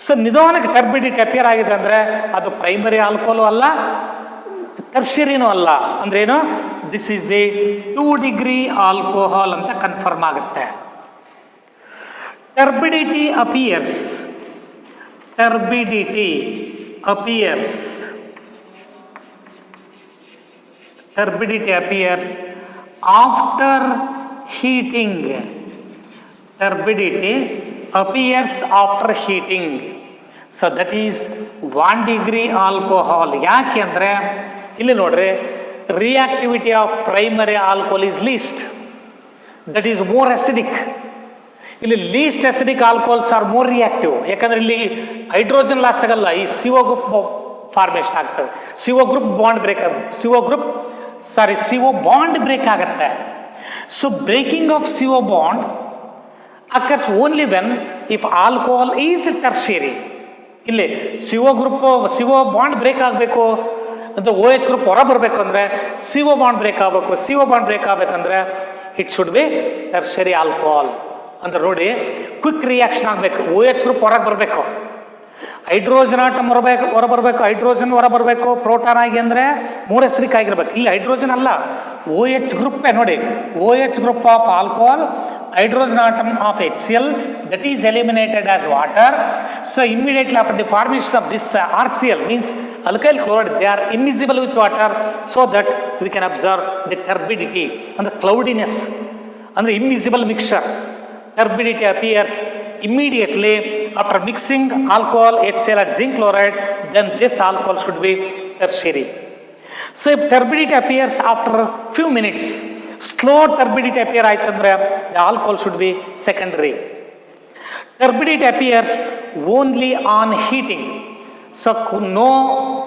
ಸೊ ನಿಧಾನಕ್ಕೆ ಟರ್ಬಿಡಿಟಿ ಅಪಿಯರ್ ಆಗಿದೆ ಅಂದರೆ ಅದು ಪ್ರೈಮರಿ ಆಲ್ಕೋಹಾಲು ಅಲ್ಲ, ಟರ್ಷಿಯರಿನೂ ಅಲ್ಲ. ಅಂದ್ರೇನು, this is the 2 degree alcohol ಅಂತ ಕನ್ಫರ್ಮ್ ಆಗುತ್ತೆ. Turbidity appears after heating. So that is 1 degree alcohol. ಯಾಕೆ ಅಂದರೆ ಇಲ್ಲಿ ನೋಡ್ರಿ, reactivity of primary alcohol is least, that is more acidic. ಇಲ್ಲಿ least acidic alcohols are more reactive. ಯಾಕಂದ್ರೆ ಇಲ್ಲಿ hydrogen loss ಆಗಲ್ಲ, ಈ CO ಗ್ರೂಪ್ ಫಾರ್ಮೇಷನ್ ಆಗ್ತದೆ. CO ಬಾಂಡ್ ಬ್ರೇಕ್ ಆಗುತ್ತೆ. So breaking of CO bond occurs only when if alcohol is tertiary. ಇಲ್ಲಿ CO bond break ಆಗಬೇಕು ಅಂತ OH ಗ್ರೂಪ್ ಹೊರ ಬರಬೇಕು ಅಂದರೆ CO ಬಾಂಡ್ ಬ್ರೇಕ್ ಆಗಬೇಕು. CO ಬಾಂಡ್ ಬ್ರೇಕ್ ಆಗಬೇಕಂದ್ರೆ it should be tertiary alcohol. ಅಂದ್ರೆ ನೋಡಿ, ಕ್ವಿಕ್ ರಿಯಾಕ್ಷನ್ ಆಗಬೇಕು, OH ಗ್ರೂಪ್ ಹೊರಗೆ ಬರಬೇಕು, ಹೈಡ್ರೋಜನ್ ಆಟಮ್ ಹೊರ ಬರಬೇಕು, ಹೈಡ್ರೋಜನ್ ಹೊರ ಬರಬೇಕು, ಪ್ರೋಟಾನ್ ಆಗಿ ಅಂದರೆ ಮೂರು ಅಸಿಡಿಕ್ ಆಗಿರ್ಬೇಕು. ಇಲ್ಲಿ ಹೈಡ್ರೋಜನ್ ಅಲ್ಲ, OH ಗ್ರೂಪೇ ನೋಡಿ, OH group of alcohol, hydrogen atom of HCl, that is eliminated as water. So immediately after the formation of this RCl, means alkyl chloride, they are immiscible with water, so that we can observe the turbidity and the cloudiness and the immiscible mixture. Turbidity appears immediately after mixing alcohol, HCl and zinc chloride, then this alcohol should be tertiary. So if turbidity appears after few minutes, slow turbidity appear ಆಯ್ತಂದ್ರೆ the alcohol should be secondary. Turbidity appears only on heating. So no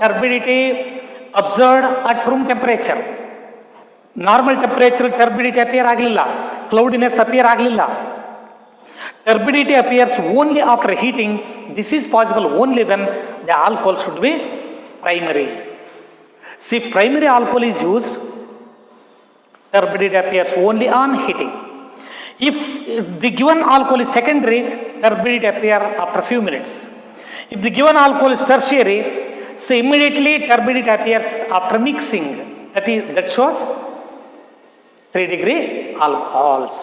turbidity observed at room temperature. Normal temperature turbidity appear ಆಗಲಿಲ್ಲ, cloudiness appear ಆಗಲಿಲ್ಲ. Turbidity appears only after heating. This is possible only when the alcohol should be primary. See, if primary alcohol is used, turbidity appears only on heating. If the given alcohol is secondary, turbidity appear after few minutes. If the given alcohol is tertiary, so immediately turbidity appears after mixing. That shows 3-degree alcohols.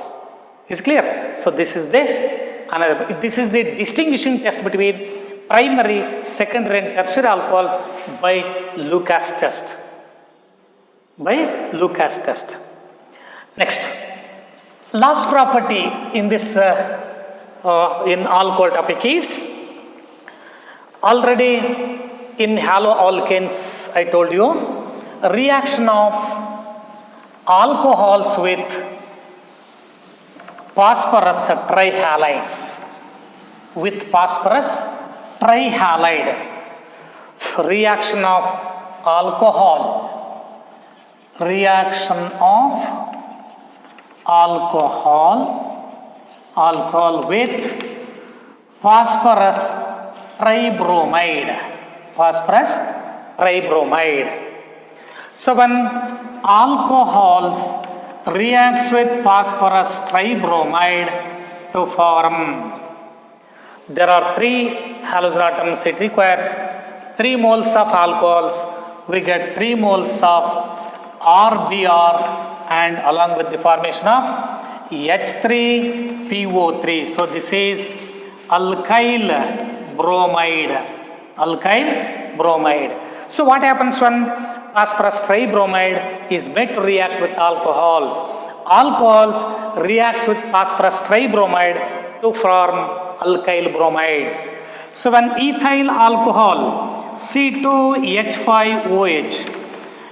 Is clear? So this is the distinguishing test between primary, secondary and tertiary alcohols by Lucas test. Next, last property in this in alcohol topic is, already in haloalkanes I told you, reaction of alcohols with phosphorus trihalides, reaction of alcohol with phosphorus tribromide. So when alcohols reacts with phosphorus tribromide to form, there are 3 halogen atoms. It requires 3 moles of alcohols. We get 3 moles of RBr, and along with the formation of H3PO3. So this is alkyl bromide. So what happens when phosphorus tribromide is made to react with alcohols? Alcohols reacts with phosphorus tribromide to form alkyl bromides. So when ethyl alcohol C2H5OH,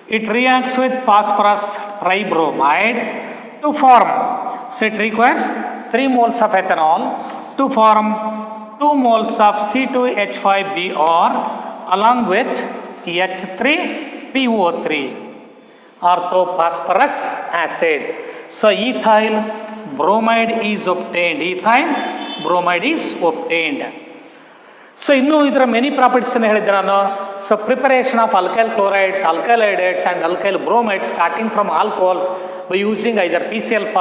it reacts with phosphorus tribromide to form, so it requires 3 moles of ethanol to form 2 moles of C2H5Br along with H3PO3, orthophosphorus acid. So ethyl bromide is obtained. So ಇನ್ನೂ ಇದರ many ಪ್ರಾಪರ್ಟೀಸನ್ನು ಹೇಳಿದ್ದೆ ನಾನು. So preparation of alkyl chlorides, alkyl hydrides and alkyl bromides starting from alcohols by using either PCl5,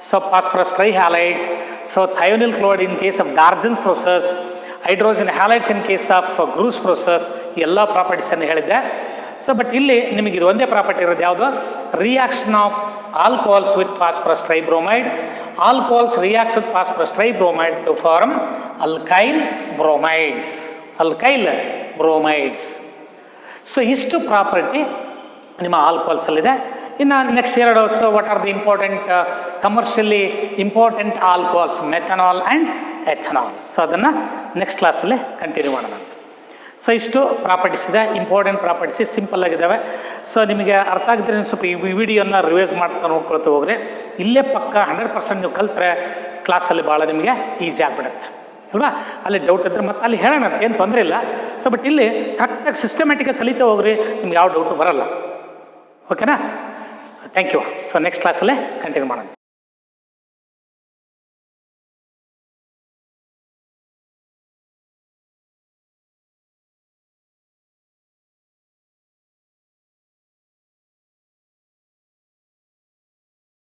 so phosphorus trihalides, so thionyl chloride in case of Darjan's process, hydrogen halides in case of Gru's process, ಎಲ್ಲ ಪ್ರಾಪರ್ಟೀಸನ್ನು ಹೇಳಿದ್ದೆ. So but ಇಲ್ಲಿ ನಿಮಗೆ ಇದು ಒಂದೇ property ಇರೋದು ಯಾವುದು? Reaction of alcohols with phosphorus tribromide. Alcohols reacts with phosphorus tribromide to form alkyl bromides. So ಇಷ್ಟು property ನಿಮ್ಮ ಆಲ್ಕೋಹಾಲ್ಸಲ್ಲಿದೆ. ಇನ್ನು ನೆಕ್ಸ್ಟ್ ಎರಡು, so what are the important commercially important alcohols? Methanol and ethanol. So ಅದನ್ನು next ಕ್ಲಾಸಲ್ಲಿ continue ಮಾಡೋಣ. So ಇಷ್ಟು properties ಇದೆ, ಇಂಪಾರ್ಟೆಂಟ್ ಪ್ರಾಪರ್ಟೀಸ್ ಸಿಂಪಲ್ ಆಗಿದ್ದಾವೆ. ಸೊ ನಿಮಗೆ ಅರ್ಥ ಆಗಿದ್ರೆ ಸ್ವಲ್ಪ ಈ ವಿಡಿಯೋನ ರಿವೈಸ್ ಮಾಡ್ತಾ ನೋಡ್ಕೊಳ್ತಾ ಹೋಗ್ರಿ. ಇಲ್ಲೇ ಪಕ್ಕ 100% ನೀವು ಕಲ್ತ್ರೆ ಕ್ಲಾಸಲ್ಲಿ ಭಾಳ ನಿಮಗೆ ಈಸಿ ಆಗಿಬಿಡುತ್ತೆ ಅಲ್ವಾ? ಅಲ್ಲಿ ಡೌಟ್ ಇದ್ದರೆ ಮತ್ತೆ ಅಲ್ಲಿ ಹೇಳೋಣ, ಏನು ತೊಂದರೆ ಇಲ್ಲ. ಸೊ ಬಟ್ ಇಲ್ಲಿ ಕರೆಕ್ಟಾಗಿ ಸಿಸ್ಟಮ್ಯಾಟಿಕಾಗಿ ಕಲಿತಾ ಹೋಗ್ರಿ, ನಿಮ್ಗೆ ಯಾವ ಡೌಟು ಬರಲ್ಲ. ಓಕೆನಾ? Thank you. ಸೊ ನೆಕ್ಸ್ಟ್ ಕ್ಲಾಸಲ್ಲೇ ಕಂಟಿನ್ಯೂ ಮಾಡೋಣ.